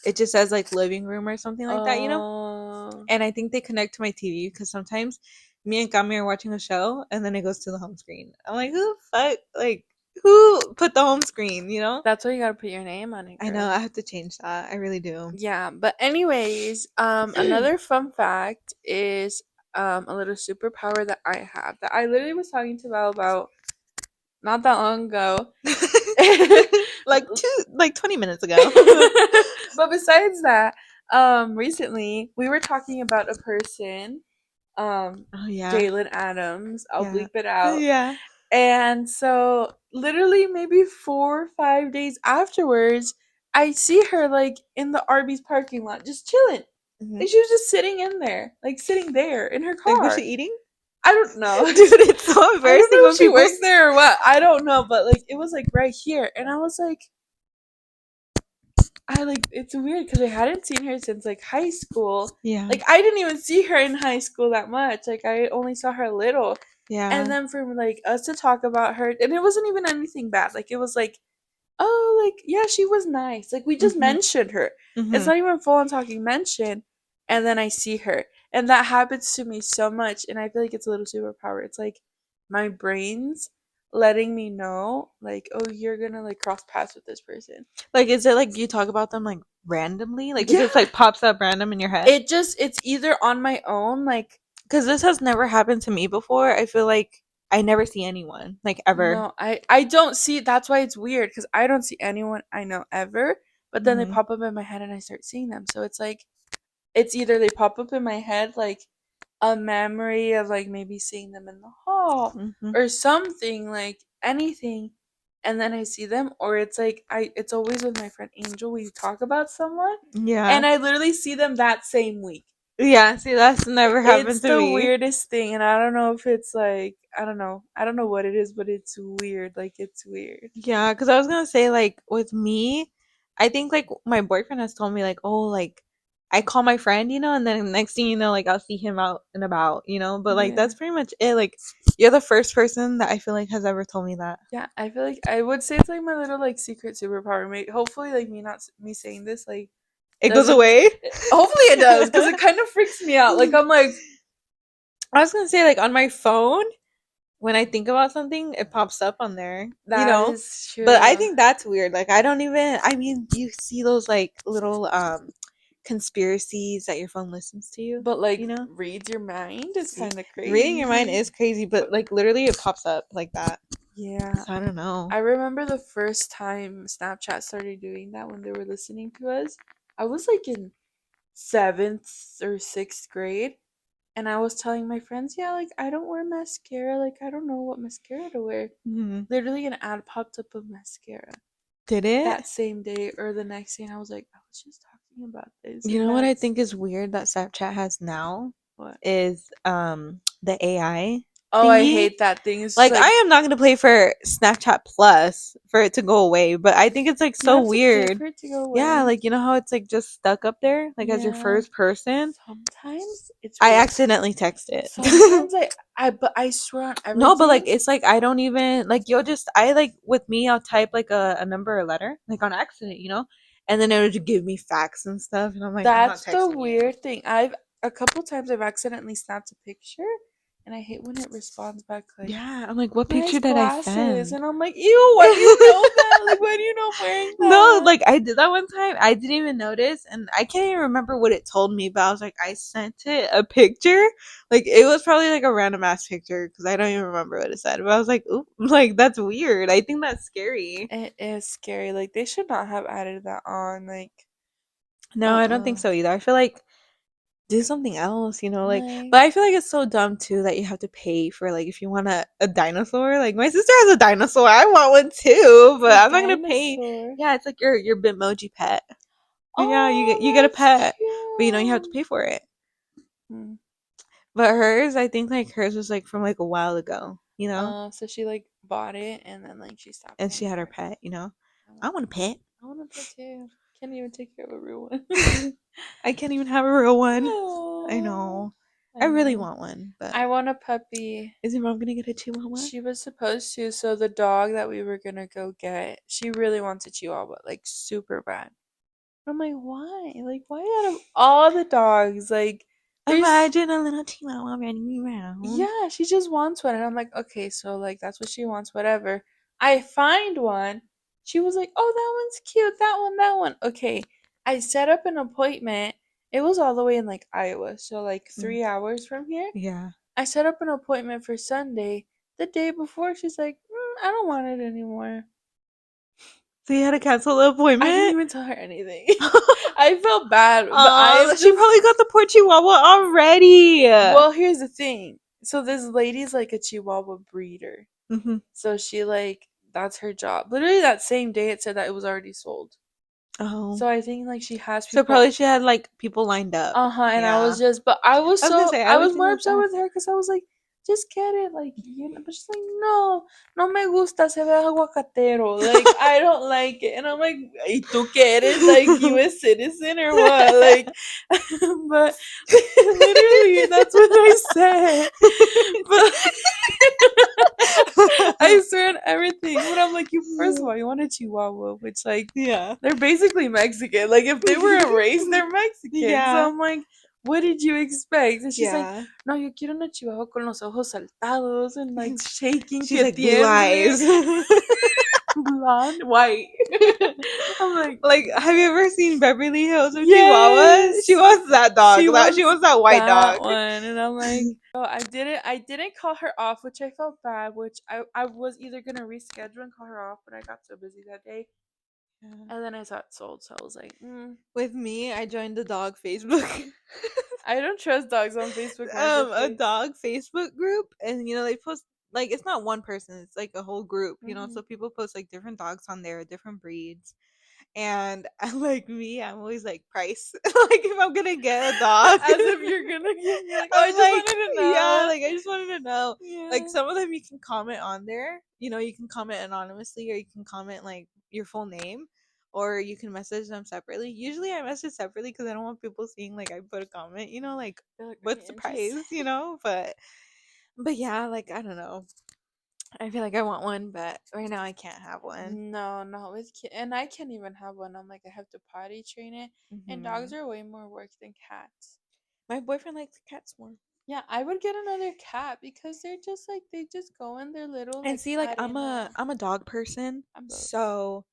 Speaker 2: It just says like living room or something like that.
Speaker 1: oh,
Speaker 2: And I think they connect to my TV because sometimes me and Kami are watching a show and then it goes to the home screen. I'm like, who the fuck? Like, who put the home screen?
Speaker 1: that's why you gotta put your name on it,
Speaker 2: I know,
Speaker 1: girl.
Speaker 2: I have to change that. I really do.
Speaker 1: Yeah, but anyways, another fun fact is a little superpower that I have that I literally was talking to Val about not that long ago.
Speaker 2: like 20 minutes ago.
Speaker 1: But besides that, recently we were talking about a person,
Speaker 2: Oh yeah.
Speaker 1: Jalen Adams. I'll
Speaker 2: Yeah.
Speaker 1: bleep it out.
Speaker 2: Yeah.
Speaker 1: And so, literally, maybe 4 or 5 days afterwards, I see her like in the Arby's parking lot, just chilling.
Speaker 2: Hmm.
Speaker 1: Like she was just sitting in there, like sitting there in her
Speaker 2: Like, was she
Speaker 1: car.
Speaker 2: eting?
Speaker 1: I don't know.
Speaker 2: Dude, it's so
Speaker 1: I don't
Speaker 2: embarrassing
Speaker 1: know if
Speaker 2: when
Speaker 1: she
Speaker 2: people
Speaker 1: works there or what. I don't know, but like it was like right here, and I was like, I like it's weird because I hadn't seen her since like high school.
Speaker 2: Yeah.
Speaker 1: Like I didn't even see her in high school that much. Like I only saw her little. And
Speaker 2: Yeah.
Speaker 1: then for like us to talk about her, and it wasn't even anything bad. Like it was like, oh, like yeah, she was nice. Like we just
Speaker 2: Mhm.
Speaker 1: mentioned her. It's
Speaker 2: Mhm.
Speaker 1: not even full on talking mention. And then I see her, and that happens to me so much. And I feel like it's a little superpower. It's like my brain's letting me know, like, oh, you're gonna like cross paths with this person.
Speaker 2: Like, is it like you talk about them like randomly? Like, it
Speaker 1: Yeah,
Speaker 2: just like pops up random in your head?
Speaker 1: it's either on my own, like
Speaker 2: Because this has never happened to me before. I feel like I never see anyone like ever.
Speaker 1: no, I don't see. That's why it's weird because I don't see anyone I know ever. But then they
Speaker 2: Mhm.
Speaker 1: pop up in my head and I start seeing them. So it's like it's either they pop up in my head like a memory of like maybe seeing them in the hall
Speaker 2: Mhm.
Speaker 1: or something like anything, and then I see them, or it's like I it's always with my friend Angel. We talk about someone,
Speaker 2: Yeah.
Speaker 1: and I literally see them that same week.
Speaker 2: Yeah. See, that's never
Speaker 1: It's
Speaker 2: happened to
Speaker 1: the
Speaker 2: me.
Speaker 1: weirdest thing, and I don't know if it's like I don't know what it is, but it's weird. Like it's weird.
Speaker 2: Yeah, because I was gonna say like with me, I think like my boyfriend has told me like, oh, like I call my friend, and then next thing you know, like I'll see him out and about. But like
Speaker 1: Yeah.
Speaker 2: that's pretty much it. Like you're the first person that I feel like has ever told me that.
Speaker 1: Yeah, I feel like I would say it's like my little like secret superpower. Hopefully, like me not me saying this like
Speaker 2: It goes
Speaker 1: doesn't.
Speaker 2: away.
Speaker 1: Hopefully, it does because it kind of freaks me out. Like I'm like
Speaker 2: I was gonna say like on my phone, when I think about something, it pops up on there,
Speaker 1: that is
Speaker 2: But I
Speaker 1: true,
Speaker 2: think that's weird. Like I don't even I mean, you see those like little conspiracies that your phone listens to you,
Speaker 1: but like
Speaker 2: you know?
Speaker 1: reads your mind is kind of
Speaker 2: Reading your mind
Speaker 1: crazy.
Speaker 2: is crazy, but like literally it pops up like that.
Speaker 1: Yeah,
Speaker 2: So I don't know.
Speaker 1: I remember the first time Snapchat started doing that when they were listening to us. I was like in seventh or sixth grade, and I was telling my friends, yeah, like I don't wear mascara. Like I don't know what mascara to wear.
Speaker 2: Mhm.
Speaker 1: Literally, an ad popped up of mascara
Speaker 2: Did it?
Speaker 1: that same day or the next day, and I was like, I was just talking about this,
Speaker 2: You
Speaker 1: and
Speaker 2: know what I
Speaker 1: that's
Speaker 2: think is weird that Snapchat has now
Speaker 1: what.
Speaker 2: is the AI
Speaker 1: Oh, I
Speaker 2: thingy.
Speaker 1: hate that thing. It's just
Speaker 2: Like I
Speaker 1: like
Speaker 2: am not gonna pay for Snapchat Plus for it to go away, but I think it's like
Speaker 1: you
Speaker 2: so
Speaker 1: have to pay
Speaker 2: weird.
Speaker 1: for it to go
Speaker 2: Yeah,
Speaker 1: away.
Speaker 2: like you know how it's like just stuck up there, like as your
Speaker 1: Yeah,
Speaker 2: first person.
Speaker 1: sometimes it's
Speaker 2: I
Speaker 1: weird.
Speaker 2: accidentally text it.
Speaker 1: Sometimes but I swear on
Speaker 2: No, but like
Speaker 1: everything.
Speaker 2: it's like I don't even like you'll just I like with me I'll type like a number or letter like on accident, and then it'll just give me facts and stuff, and I'm like I'm not
Speaker 1: That's the
Speaker 2: texting you.
Speaker 1: weird thing. I've a couple times I've accidentally snapped a picture, and I hate when it responds back like
Speaker 2: Yeah, I'm like what
Speaker 1: nice
Speaker 2: picture did I
Speaker 1: glasses,
Speaker 2: send?
Speaker 1: and I'm like, ew, why do you know that? Like, why do you know I'm wearing
Speaker 2: No,
Speaker 1: that?
Speaker 2: like I did that one time. I didn't even notice, and I can't even remember what it told me. But I was like, I sent it a picture. Like it was probably like a random ass picture because I don't even remember what it said. But I was like, oop, like that's weird. I think that's scary.
Speaker 1: It is scary. Like they should not have added that on. Like,
Speaker 2: No, I don't think so either. I feel like do something else. Like,
Speaker 1: like
Speaker 2: but I feel like it's so dumb too that you have to pay for like if you want a dinosaur. Like my sister has a dinosaur. I want one too, but
Speaker 1: a
Speaker 2: I'm not gonna pay.
Speaker 1: dinosaur.
Speaker 2: Yeah, it's like your Bitmoji pet. Yeah, you get a
Speaker 1: Oh, that's
Speaker 2: pet, but you have to
Speaker 1: cute.
Speaker 2: pay for it.
Speaker 1: Hmm.
Speaker 2: But hers, I think like hers was like from like a while ago,
Speaker 1: So she like bought it and then like she stopped
Speaker 2: and she
Speaker 1: paying
Speaker 2: had
Speaker 1: for
Speaker 2: her
Speaker 1: it.
Speaker 2: pet.
Speaker 1: I
Speaker 2: I
Speaker 1: want,
Speaker 2: want a pet.
Speaker 1: I want a pet too. Can't even take care of a real one.
Speaker 2: I can't even have a real one. I
Speaker 1: Oh,
Speaker 2: know. I
Speaker 1: I
Speaker 2: really
Speaker 1: know.
Speaker 2: want one, but
Speaker 1: I want a puppy.
Speaker 2: is your mom gonna get a chihuahua?
Speaker 1: She was supposed to. So the dog that we were gonna go get, she really wants a chihuahua, like super bad. I'm like, why? Like, why out of all the dogs? Like, there's
Speaker 2: Imagine a little chihuahua running around.
Speaker 1: yeah, she just wants one. And I'm like, okay, so like that's what she wants, whatever. I find one. She was like, oh, that one's cute. That one, that one. Okay. I set up an appointment. It was all the way in like Iowa, so like
Speaker 2: Mm,
Speaker 1: 3 hours from here.
Speaker 2: yeah.
Speaker 1: I set up an appointment for Sunday. The day before, she's like, I don't want it anymore.
Speaker 2: So you had to cancel the
Speaker 1: I didn't
Speaker 2: appointment?
Speaker 1: even tell her anything. I felt bad, but I
Speaker 2: Oh, she
Speaker 1: just
Speaker 2: probably got the poor chihuahua already.
Speaker 1: well, here's the thing. So this lady's like a Chihuahua breeder.
Speaker 2: Hmm.
Speaker 1: So she like that's her job. Literally that same day it said that it was already sold.
Speaker 2: Oh.
Speaker 1: So I think like she has
Speaker 2: So
Speaker 1: people
Speaker 2: probably she had like people lined up.
Speaker 1: uh-huh, and I
Speaker 2: Yeah.
Speaker 1: was just but I was
Speaker 2: I was gonna
Speaker 1: so
Speaker 2: say I
Speaker 1: I
Speaker 2: would
Speaker 1: was
Speaker 2: think
Speaker 1: more
Speaker 2: that's
Speaker 1: upset
Speaker 2: bad.
Speaker 1: with her cuz I was like just get it, like, you know. But she's like, no, no me gusta, se ve aguacatero. Like, I don't like it. And I'm like, ¿y tú qué eres? Like, U.S. citizen or what? Like, but literally, that's what I said. But I swear on everything. But I'm like, you, first of all, you want a Chihuahua, which, like,
Speaker 2: Yeah.
Speaker 1: they're basically Mexican. Like, if they were a race, they're Mexican. So
Speaker 2: Yeah.
Speaker 1: I'm like, what did you expect? And she's like,
Speaker 2: Yeah.
Speaker 1: no, yo quiero una Chihuahua con los ojos saltados and like shaking,
Speaker 2: She's
Speaker 1: que
Speaker 2: like blue
Speaker 1: tiemble,
Speaker 2: eyes.
Speaker 1: blonde, white. I'm like,
Speaker 2: Like, have you ever seen Beverly Hills of Chihuahua?
Speaker 1: yes,
Speaker 2: She wants that dog.
Speaker 1: she
Speaker 2: She
Speaker 1: wants
Speaker 2: wants that white
Speaker 1: that
Speaker 2: dog.
Speaker 1: one. And I'm like, oh, I didn't call her off, which I felt bad, which I was either gonna reschedule and call her off, but I got so busy that day.
Speaker 2: Yeah.
Speaker 1: And then I saw it sold, so I was like,
Speaker 2: With me, I joined the dog Facebook.
Speaker 1: I don't trust dogs on Facebook Marketplace.
Speaker 2: A dog Facebook group, and they post, like, it's not one person, it's like a whole group,
Speaker 1: Mhm.
Speaker 2: so people post like different dogs on there, different breeds. And like me, I'm always like price. Like, if I'm gonna get a dog,
Speaker 1: As if you're gonna give me like, oh, I
Speaker 2: I'm
Speaker 1: just
Speaker 2: like,
Speaker 1: wanted to
Speaker 2: yeah,
Speaker 1: know.
Speaker 2: like, I just wanted to know. Like,
Speaker 1: Yeah.
Speaker 2: some of them you can comment on there. You can comment anonymously, or you can comment like your full name, or you can message them separately. Usually I message separately because I don't want people seeing like I put a comment, like,
Speaker 1: They're like, are you
Speaker 2: what's the
Speaker 1: interested?
Speaker 2: price, but yeah, like, I don't know. I feel like I want one, but right now I can't have one.
Speaker 1: No, not with and I can't even have one. I'm like, I have to potty train it, and dogs
Speaker 2: Hmm.
Speaker 1: are way more work than cats.
Speaker 2: My boyfriend likes cats more.
Speaker 1: Yeah, I would get another cat because they're just like they just go in their little
Speaker 2: And
Speaker 1: like
Speaker 2: see, like, I'm a
Speaker 1: arena.
Speaker 2: I'm a dog person,
Speaker 1: I'm both.
Speaker 2: so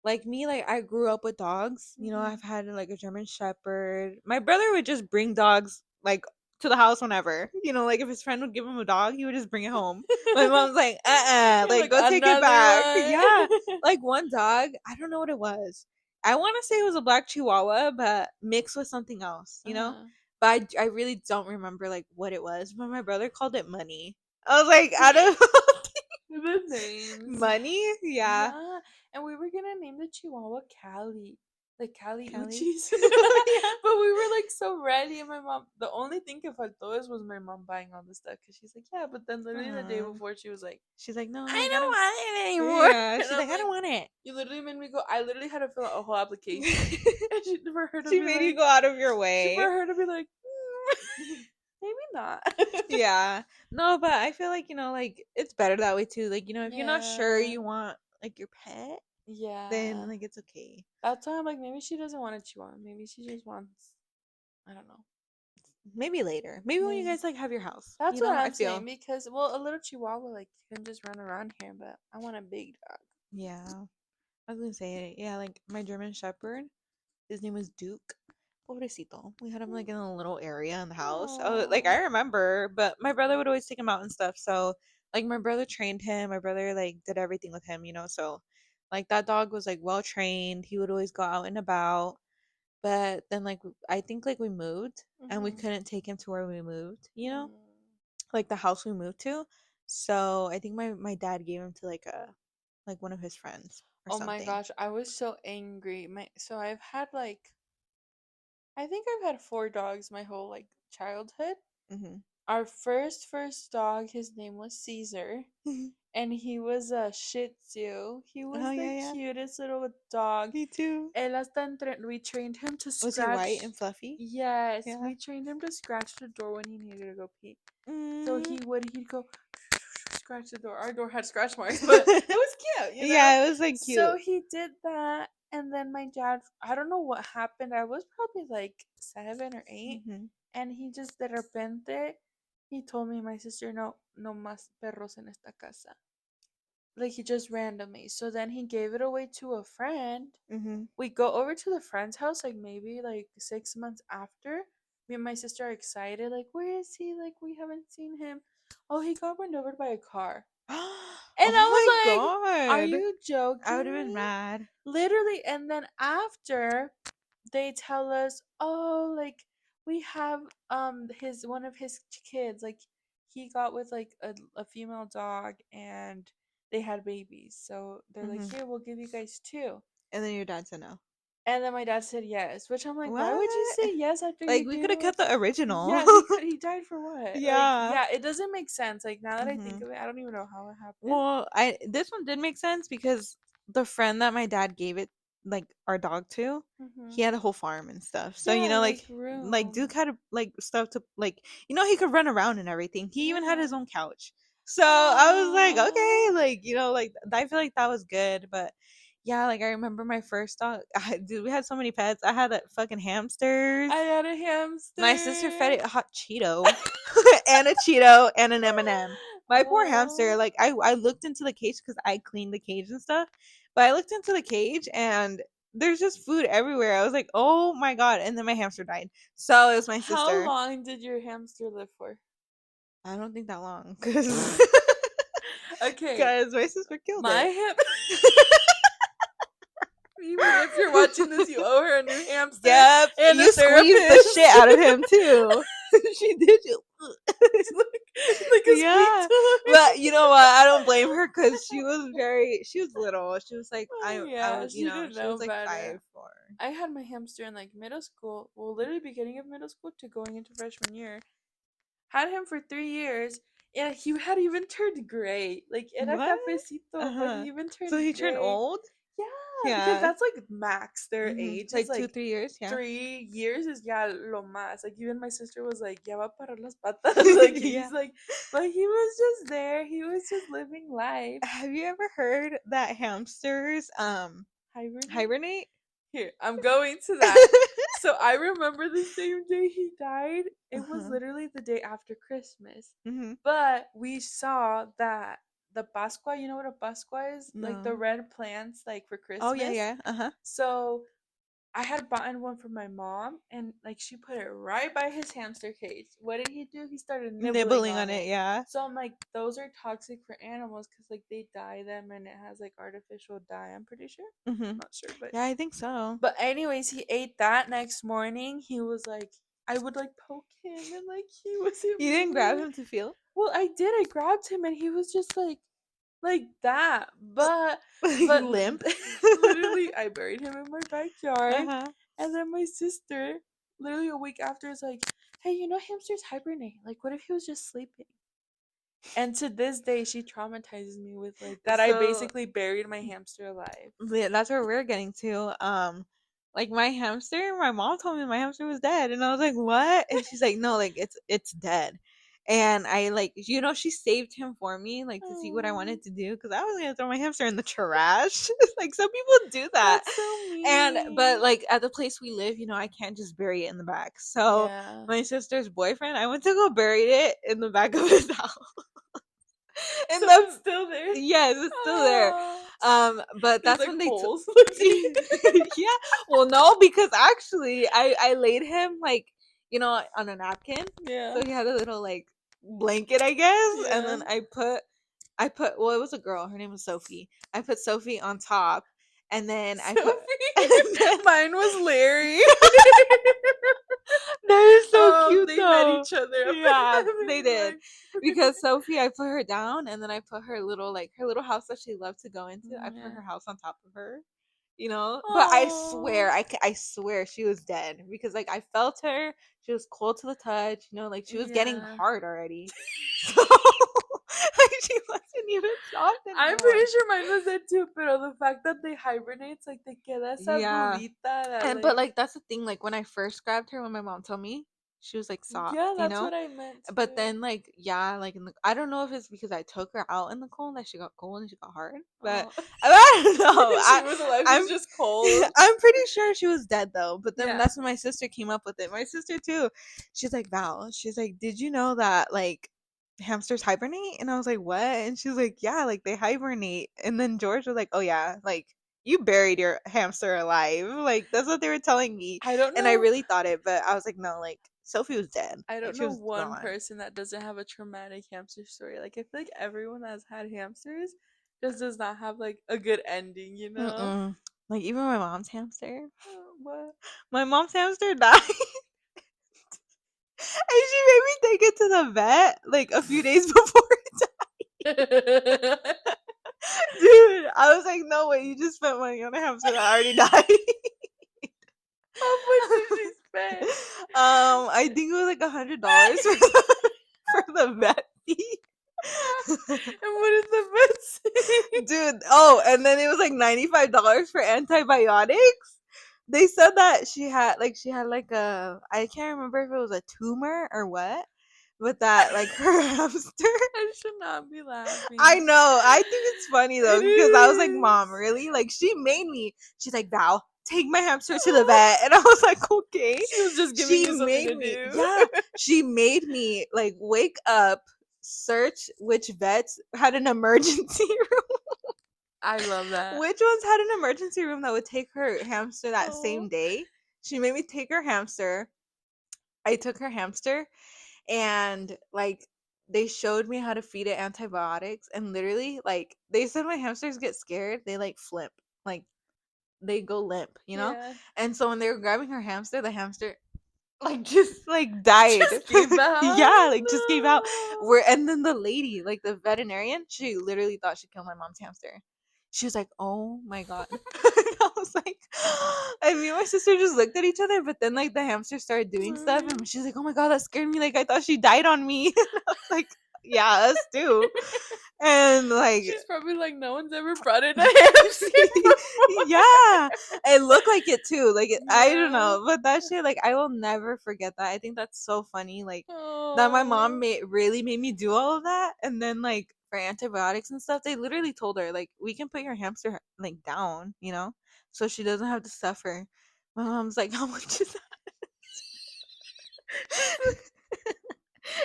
Speaker 2: like me, like, I grew up with dogs.
Speaker 1: Mhm.
Speaker 2: I've had like a German Shepherd. My brother would just bring dogs like to the house whenever. Like, if his friend would give him a dog, he would just bring it home. My mom's like,
Speaker 1: You're
Speaker 2: like,
Speaker 1: like
Speaker 2: go take it
Speaker 1: another
Speaker 2: back. Yeah.
Speaker 1: one.
Speaker 2: Like, one dog, I don't know what it was. I want to say it was a black Chihuahua, but mixed with something else,
Speaker 1: Uh-huh.
Speaker 2: But I really don't remember like what it was. But my brother called it Money. I was like, out of
Speaker 1: The names.
Speaker 2: Money? Yeah.
Speaker 1: Yeah, and we were gonna name the Chihuahua Cali, like Cali
Speaker 2: Kelly.
Speaker 1: Uchis.
Speaker 2: Yeah.
Speaker 1: But we were like so ready, and my mom. The only thing que faltó is was my mom buying all the stuff because she's like, yeah. But then literally the day
Speaker 2: Aw.
Speaker 1: before, she was like,
Speaker 2: She's like, no,
Speaker 1: I
Speaker 2: like, I
Speaker 1: don't
Speaker 2: don't.
Speaker 1: want it anymore.
Speaker 2: Yeah.
Speaker 1: And
Speaker 2: She's
Speaker 1: I'm
Speaker 2: like, I
Speaker 1: like,
Speaker 2: don't want it.
Speaker 1: you literally made me go. I literally had to fill out a whole application, and for her to
Speaker 2: She
Speaker 1: be
Speaker 2: made you
Speaker 1: like,
Speaker 2: go out of your
Speaker 1: for
Speaker 2: way.
Speaker 1: her to be like, maybe not.
Speaker 2: Yeah. No, but I feel like, like, it's better that way too. Like, if you're not sure
Speaker 1: Yeah,
Speaker 2: you want like your pet, then
Speaker 1: yeah.
Speaker 2: like it's okay.
Speaker 1: That's why I'm like, maybe she doesn't want a Chihuahua. Maybe she just wants. I don't know.
Speaker 2: Maybe later. Maybe when you
Speaker 1: Maybe.
Speaker 2: guys like have your house.
Speaker 1: That's what
Speaker 2: I
Speaker 1: I'm saying
Speaker 2: feel.
Speaker 1: because well, a little Chihuahua like can just run around here, but I want a big dog.
Speaker 2: Yeah. I was gonna say, yeah, like my German Shepherd, his name was Duke. Pobrecito. We had him like in a little area in the house. Like,
Speaker 1: Oh.
Speaker 2: I remember, but my brother would always take him out and stuff. So like my brother trained him. My brother like did everything with him. So like that dog was like well trained. He would always go out and about. But then like I think like we moved and we
Speaker 1: Mhm.
Speaker 2: couldn't take him to where we moved.
Speaker 1: Mm.
Speaker 2: Like the house we moved to. So I think my dad gave him to like one of his friends or
Speaker 1: Oh my
Speaker 2: something.
Speaker 1: gosh, I was so angry. So I've had like I think I've had four dogs my whole like childhood.
Speaker 2: Mhm.
Speaker 1: Our first dog, his name was Caesar, and he was a Shih Tzu. He
Speaker 2: Oh
Speaker 1: was the
Speaker 2: yeah, yeah.
Speaker 1: cutest little dog.
Speaker 2: Me too.
Speaker 1: We trained him to
Speaker 2: Was he white
Speaker 1: scratch.
Speaker 2: and fluffy?
Speaker 1: Yes,
Speaker 2: Yeah.
Speaker 1: we trained him to scratch the door when he needed to go pee. So
Speaker 2: Mm.
Speaker 1: he'd go scratch the door. Our door had scratch marks, but it was cute, you know?
Speaker 2: Yeah, it was like
Speaker 1: So
Speaker 2: cute.
Speaker 1: he did that, and then my dad, I don't know what happened. I was probably like 7 or 8,
Speaker 2: Mhm.
Speaker 1: and he just de repente, he told me and my sister, no, no más perros en esta casa. Like he just randomly. So then he gave it away to a friend.
Speaker 2: Mhm.
Speaker 1: We go over to the friend's house like maybe like 6 months after. Me and my sister are excited, like, where is he? Like, we haven't seen him. Oh, he got run over by a car. And
Speaker 2: Oh my
Speaker 1: I was like, are
Speaker 2: god.
Speaker 1: you
Speaker 2: I would
Speaker 1: joking
Speaker 2: have been
Speaker 1: me?
Speaker 2: mad.
Speaker 1: Literally. And then after they tell us, oh, like we have his one of his kids, like he got with like a female dog and they had babies. So they're like,
Speaker 2: Mhm.
Speaker 1: here, we'll give you guys two.
Speaker 2: And then your dad said no.
Speaker 1: And then my dad said yes, which I'm like, why would you
Speaker 2: What?
Speaker 1: say yes after
Speaker 2: Like,
Speaker 1: you
Speaker 2: we could have
Speaker 1: do?
Speaker 2: kept the original.
Speaker 1: Yeah, he died for what? Like,
Speaker 2: Yeah.
Speaker 1: yeah, it doesn't make sense. Like now that I think
Speaker 2: Hmm.
Speaker 1: of it, I don't even know how it happened.
Speaker 2: Well, I this one did make sense because the friend that my dad gave it, like our dog to, he had a whole farm and stuff. So
Speaker 1: Yeah,
Speaker 2: like
Speaker 1: like
Speaker 2: Duke
Speaker 1: room.
Speaker 2: had like stuff to like he could run around and everything. He even had his
Speaker 1: Yeah.
Speaker 2: own couch. So I was like,
Speaker 1: Aww.
Speaker 2: okay, like like I feel like that was good, but yeah, like I remember my first dog. Dude, we had so many pets. I had fucking hamsters.
Speaker 1: I had a
Speaker 2: My sister fed
Speaker 1: hamster.
Speaker 2: it a hot Cheeto and a Cheeto and an M&M. My poor hamster,
Speaker 1: Oh.
Speaker 2: like I looked into the cage because I cleaned the cage and stuff, but I looked into the cage and there's just food everywhere. I was like, oh my god! And then my hamster died. So it was my
Speaker 1: How
Speaker 2: sister.
Speaker 1: long did your hamster live for?
Speaker 2: I don't think that long because
Speaker 1: Okay,
Speaker 2: because my sister killed
Speaker 1: my
Speaker 2: it.
Speaker 1: ham. Even if you're watching this, you owe her a new hamster
Speaker 2: Yep,
Speaker 1: and a
Speaker 2: you squeezed the
Speaker 1: therapist.
Speaker 2: shit out of him too. She did.
Speaker 1: It's like a squeak
Speaker 2: Yeah,
Speaker 1: toy.
Speaker 2: but you know what? I don't blame her because she was little. She was like,
Speaker 1: Oh,
Speaker 2: I
Speaker 1: yeah,
Speaker 2: was,
Speaker 1: she didn't
Speaker 2: she was
Speaker 1: know
Speaker 2: like
Speaker 1: better.
Speaker 2: 5 or.
Speaker 1: I had my hamster in like middle school. Well, literally beginning of middle school to going into freshman year. Had him for 3 years, and he had even turned gray. Like era
Speaker 2: What?
Speaker 1: cafecito, but
Speaker 2: Uh-huh.
Speaker 1: he even
Speaker 2: So
Speaker 1: turned
Speaker 2: he turned
Speaker 1: gray.
Speaker 2: old?
Speaker 1: Yeah, because
Speaker 2: Yeah.
Speaker 1: that's like max. Their age is
Speaker 2: Like two,
Speaker 1: like
Speaker 2: 3 years, yeah.
Speaker 1: 3 years is ya lo más. Like even my sister was like, ya va para las patas. Like
Speaker 2: Yeah.
Speaker 1: he's like, but he was just there. He was just living life.
Speaker 2: Have you ever heard that hamsters
Speaker 1: Hibernate.
Speaker 2: hibernate?
Speaker 1: Here, I'm going to that. So I remember the same day he died. It was
Speaker 2: Uh-huh.
Speaker 1: literally the day after Christmas.
Speaker 2: Mhm.
Speaker 1: But we saw that the Pascua, you know what a Pascua is? Like the
Speaker 2: No.
Speaker 1: red plants like for
Speaker 2: Oh yeah,
Speaker 1: Christmas.
Speaker 2: yeah. Uh-huh.
Speaker 1: So I had bought one for my mom and like she put it right by his hamster cage. What did he do? He started nibbling
Speaker 2: Nibbling
Speaker 1: on
Speaker 2: on it,
Speaker 1: it.
Speaker 2: yeah.
Speaker 1: So I'm like, those are toxic for animals because like they dye them and it has like artificial dye, I'm pretty sure.
Speaker 2: Mhm.
Speaker 1: Not sure, but
Speaker 2: Yeah, I think so.
Speaker 1: anyways, he ate that next morning. He was like, I would like poke him, and like he wasn't
Speaker 2: You didn't grab
Speaker 1: moving.
Speaker 2: him to feel?
Speaker 1: Well, I did. I grabbed him, and he was just like that. But
Speaker 2: Like
Speaker 1: but
Speaker 2: limp.
Speaker 1: literally, I buried him in my backyard,
Speaker 2: Uh-huh.
Speaker 1: and then my sister, literally a week after, is like, "Hey, you know hamsters hibernate. Like, what if he was just sleeping?" And to this day, she traumatizes me with like that. I
Speaker 2: So
Speaker 1: basically buried my hamster alive.
Speaker 2: yeah, that's where we're getting to. Like my hamster, my mom told me my hamster was dead, and I was like, "What?" And she's like, "No, like it's dead." And I like, she saved him for me, like to see what I
Speaker 1: Oh.
Speaker 2: wanted to do, because I was gonna throw my hamster in the trash. Like some people do that,
Speaker 1: That's so
Speaker 2: but
Speaker 1: mean.
Speaker 2: like at the place we live, I can't just bury it in the back. So
Speaker 1: Yeah.
Speaker 2: my sister's boyfriend, I went to go bury it in the back of his house, and
Speaker 1: So
Speaker 2: the
Speaker 1: it's still there.
Speaker 2: yes, it's still there.
Speaker 1: Oh.
Speaker 2: But
Speaker 1: There's
Speaker 2: that's
Speaker 1: like
Speaker 2: when they took.
Speaker 1: holes.
Speaker 2: Yeah, well, no, because actually, I laid him like on a napkin,
Speaker 1: Yeah.
Speaker 2: so he had a little like blanket, I guess, and
Speaker 1: Yeah.
Speaker 2: then I put well, it was a girl. Her name was Sophie. I put Sophie on top, and then I put. And
Speaker 1: Sophie.
Speaker 2: then,
Speaker 1: Mine was Larry.
Speaker 2: that is so cute
Speaker 1: They met
Speaker 2: though.
Speaker 1: each other up in
Speaker 2: Yeah, they did.
Speaker 1: heaven.
Speaker 2: Because Sophie, I put her down, and then I put her little house that she loved to go into. I put
Speaker 1: Yeah.
Speaker 2: her house on top of her. But
Speaker 1: Oh.
Speaker 2: I swear she was dead because like I felt her. She was cold to the touch. Like she was getting
Speaker 1: Yeah.
Speaker 2: hard already. So like she wasn't even soft
Speaker 1: I'm
Speaker 2: anymore.
Speaker 1: pretty sure mine was dead too, pero the fact that they hibernate, like te queda esa
Speaker 2: Yeah.
Speaker 1: dudita that
Speaker 2: But
Speaker 1: like
Speaker 2: like that's the thing, like when I first grabbed her when my mom told me, she was like soft,
Speaker 1: yeah, that's what I meant
Speaker 2: But
Speaker 1: too.
Speaker 2: then like yeah, like I don't know if it's because I took her out in the cold that she got cold and she got hard. But
Speaker 1: Oh.
Speaker 2: I don't know.
Speaker 1: She was alive, she
Speaker 2: I'm
Speaker 1: was just cold.
Speaker 2: I'm pretty sure she was dead though. But then
Speaker 1: Yeah.
Speaker 2: that's when my sister came up with it. My sister too. She's like, Val, she's like, did you know that like hamsters hibernate? And I was like, what? And she's like, yeah, like they hibernate. And then George was like, oh yeah, like you buried your hamster alive. Like that's what they were telling me.
Speaker 1: I don't
Speaker 2: And I
Speaker 1: know.
Speaker 2: really thought it, but I was like, no, like Sophie was dead.
Speaker 1: I
Speaker 2: Like
Speaker 1: don't
Speaker 2: she
Speaker 1: know
Speaker 2: was
Speaker 1: one
Speaker 2: gone.
Speaker 1: person that doesn't have a traumatic hamster story. Like I feel like everyone that's had hamsters just does not have like a good ending, you know?
Speaker 2: Mm-mm. Like even my mom's hamster.
Speaker 1: What?
Speaker 2: My mom's hamster died. And she made me take it to the vet like a few days before it died. Dude, I was like, no way, you just spent money on a hamster that already died.
Speaker 1: How much did she spend?
Speaker 2: I think it was like $100 for the vet fee.
Speaker 1: And what did the vet say?
Speaker 2: Dude, oh, and then it was like $95 for antibiotics. They said that she had a, I can't remember if it was a tumor or what, but that like her hamster.
Speaker 1: I should not be laughing.
Speaker 2: I know. I think it's funny though
Speaker 1: It
Speaker 2: because I was like, "Mom,
Speaker 1: is.
Speaker 2: really?" Like she made me. She's like, "Val, take my hamster to the vet," and I was like, "Okay."
Speaker 1: She was just giving
Speaker 2: She
Speaker 1: you something
Speaker 2: made
Speaker 1: to
Speaker 2: me.
Speaker 1: do.
Speaker 2: Yeah, she made me like wake up, search which vets had an emergency room,
Speaker 1: I love that.
Speaker 2: which ones had an emergency room that would take her hamster that
Speaker 1: Oh,
Speaker 2: same day. She made me take her hamster. I took her hamster and like they showed me how to feed it antibiotics and literally like they said my hamsters get scared, they like flip, like they go limp, you know?
Speaker 1: yeah.
Speaker 2: And so when they were grabbing her hamster, the hamster like just like died.
Speaker 1: Just gave out.
Speaker 2: Yeah, like just gave out.
Speaker 1: No.
Speaker 2: Where and then the lady, like the veterinarian, she literally thought she killed my mom's hamster. She was like, "Oh my god!" I was like, and me and my sister just looked at each other. But then like the hamster started doing stuff, and she's like, "Oh my god, that scared me! Like I thought she died on me." And I was like, "Yeah, us too." And like
Speaker 1: She's probably like, no one's ever brought in a hamster before.
Speaker 2: yeah, it looked like it too. Like I don't
Speaker 1: Yeah.
Speaker 2: know, but that shit, like I will never forget that. I think that's so funny. Like that my mom
Speaker 1: Oh.
Speaker 2: really made me do all of that, and then like for antibiotics and stuff, they literally told her like we can put your hamster like down, you know, so she doesn't have to suffer. My mom's like, how much is that?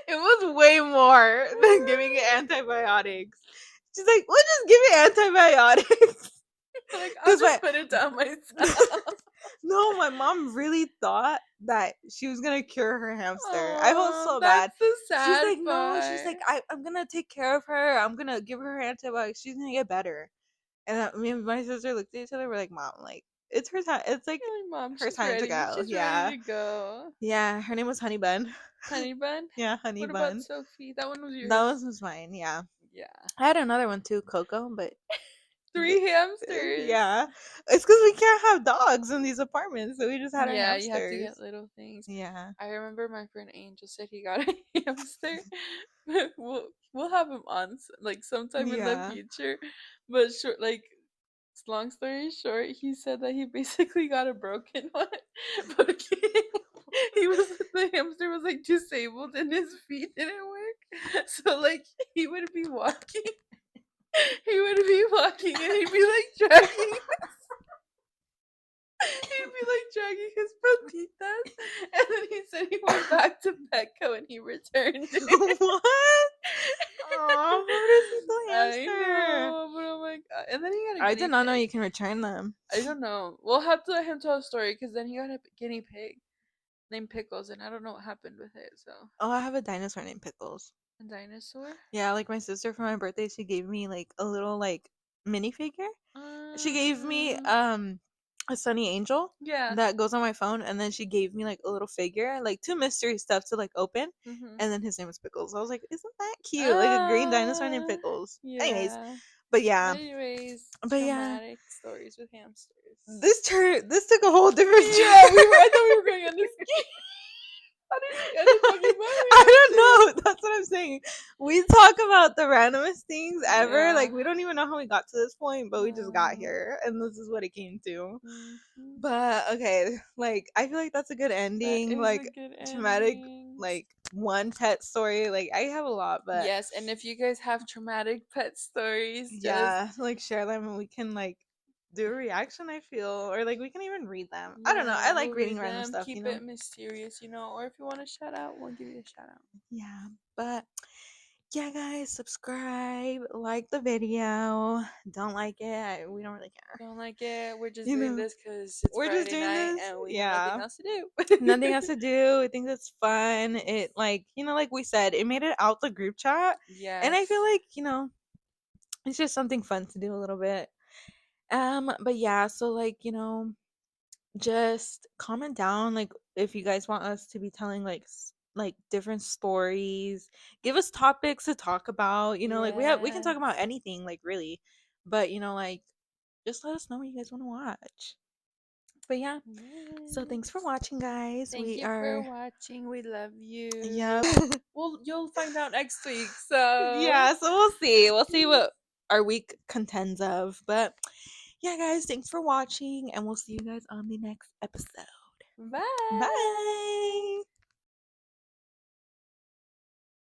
Speaker 2: It was way more than giving it antibiotics. She's like, we'll just give it antibiotics.
Speaker 1: Like, I'll
Speaker 2: Because
Speaker 1: just
Speaker 2: my
Speaker 1: put it down myself.
Speaker 2: no, my mom really thought that she was gonna cure her hamster. I felt
Speaker 1: Oh,
Speaker 2: so bad.
Speaker 1: that's the
Speaker 2: She's
Speaker 1: sad
Speaker 2: like, no, she's
Speaker 1: part.
Speaker 2: like, I'm gonna take care of her. I'm gonna give her antibiotics. She's gonna get better. And me and my sister looked at each other. We're like, mom, like it's her time. It's like
Speaker 1: You're like, Mom,
Speaker 2: her
Speaker 1: she's
Speaker 2: time to
Speaker 1: ready.
Speaker 2: go.
Speaker 1: She's ready
Speaker 2: Yeah,
Speaker 1: to go.
Speaker 2: yeah. Her name was Honey Bun.
Speaker 1: Honey bun?
Speaker 2: Yeah, Honey
Speaker 1: What about
Speaker 2: Bun.
Speaker 1: Sophie? That one was
Speaker 2: That
Speaker 1: yours.
Speaker 2: was mine. Yeah,
Speaker 1: Yeah.
Speaker 2: I had another one too, Coco, but th-
Speaker 1: Three hamsters.
Speaker 2: yeah, it's because we can't have dogs in these apartments, so we just had our
Speaker 1: Yeah, you have to
Speaker 2: hamsters.
Speaker 1: get little things.
Speaker 2: Yeah.
Speaker 1: I remember my friend Angel said he got a hamster. But we'll have him on like sometime in the
Speaker 2: Yeah.
Speaker 1: future. But short, like long story short, he said that he basically got a broken one. But he was the hamster was like disabled and his feet didn't work. So like he would be walking, he would be walking and he'd be like dragging. He'd be like dragging his patitas, and then he said he went back to Petco and he returned it.
Speaker 2: What? Oh, pobrecito
Speaker 1: I
Speaker 2: hamster.
Speaker 1: know, but oh my god! And then he got a
Speaker 2: I did
Speaker 1: guinea
Speaker 2: not know
Speaker 1: pig.
Speaker 2: you can return them.
Speaker 1: I don't know. We'll have to let him tell a story because then he got a guinea pig named Pickles, and I don't know what happened with it. So
Speaker 2: Oh, I have a dinosaur named Pickles.
Speaker 1: a dinosaur.
Speaker 2: Yeah, like my sister for my birthday, she gave me like a little like minifigure. She gave me
Speaker 1: Um,
Speaker 2: a Sunny Angel
Speaker 1: yeah.
Speaker 2: that goes on my phone, and then she gave me like a little figure, like two mystery stuff to like open,
Speaker 1: Mhm.
Speaker 2: and then his name was Pickles. I was like, isn't that cute? Like a green dinosaur named
Speaker 1: Uh,
Speaker 2: Pickles. Anyways,
Speaker 1: yeah.
Speaker 2: but yeah,
Speaker 1: Anyways,
Speaker 2: but yeah,
Speaker 1: traumatic stories with hamsters.
Speaker 2: this took a whole different
Speaker 1: Yeah,
Speaker 2: turn.
Speaker 1: I thought we were going on this. How did we end up talking about
Speaker 2: I don't
Speaker 1: hamsters?
Speaker 2: know. That's what I'm saying. We talk about the randomest things ever.
Speaker 1: Yeah.
Speaker 2: Like we don't even know how we got to this point, but we just got
Speaker 1: No.
Speaker 2: here, and this is what it came to.
Speaker 1: Mhm.
Speaker 2: But okay, like I feel like that's a good
Speaker 1: That
Speaker 2: ending.
Speaker 1: is a
Speaker 2: Like
Speaker 1: good
Speaker 2: traumatic,
Speaker 1: ending.
Speaker 2: like one pet story. Like I have a lot, but
Speaker 1: Yes, and if you guys have traumatic pet stories, just
Speaker 2: yeah, like share them and we can like do a reaction. I feel, or like we can even read them. I don't know.
Speaker 1: yeah,
Speaker 2: I
Speaker 1: we'll
Speaker 2: like reading
Speaker 1: read
Speaker 2: random
Speaker 1: them.
Speaker 2: stuff. You
Speaker 1: Keep
Speaker 2: know.
Speaker 1: it mysterious, or if you want a shout out, we'll give you a shout out.
Speaker 2: Yeah, but yeah, guys, subscribe, like the video. Don't like it, we don't really care.
Speaker 1: Don't like it. We're just
Speaker 2: You
Speaker 1: doing
Speaker 2: know,
Speaker 1: this because it's
Speaker 2: we're just
Speaker 1: Friday
Speaker 2: doing
Speaker 1: night
Speaker 2: this.
Speaker 1: and we have nothing
Speaker 2: Yeah,
Speaker 1: else to do.
Speaker 2: nothing else to do. I think that's fun. It like like we said, it made it out the group chat, and I feel
Speaker 1: Yes.
Speaker 2: like it's just something fun to do a little bit. But yeah, so like just comment down like if you guys want us to be telling like like different stories, give us topics to talk about, like we can talk about
Speaker 1: Yes.
Speaker 2: anything like really, but like just let us know what you guys want to watch. But yeah, so thanks for watching, guys.
Speaker 1: Thank you for watching. We love you.
Speaker 2: Yeah.
Speaker 1: Well, you'll find out next week. So
Speaker 2: Yeah, so we'll see. We'll see what our week contends of. But yeah, guys, thanks for watching, and we'll see you guys on the next episode.
Speaker 1: bye.
Speaker 2: Bye.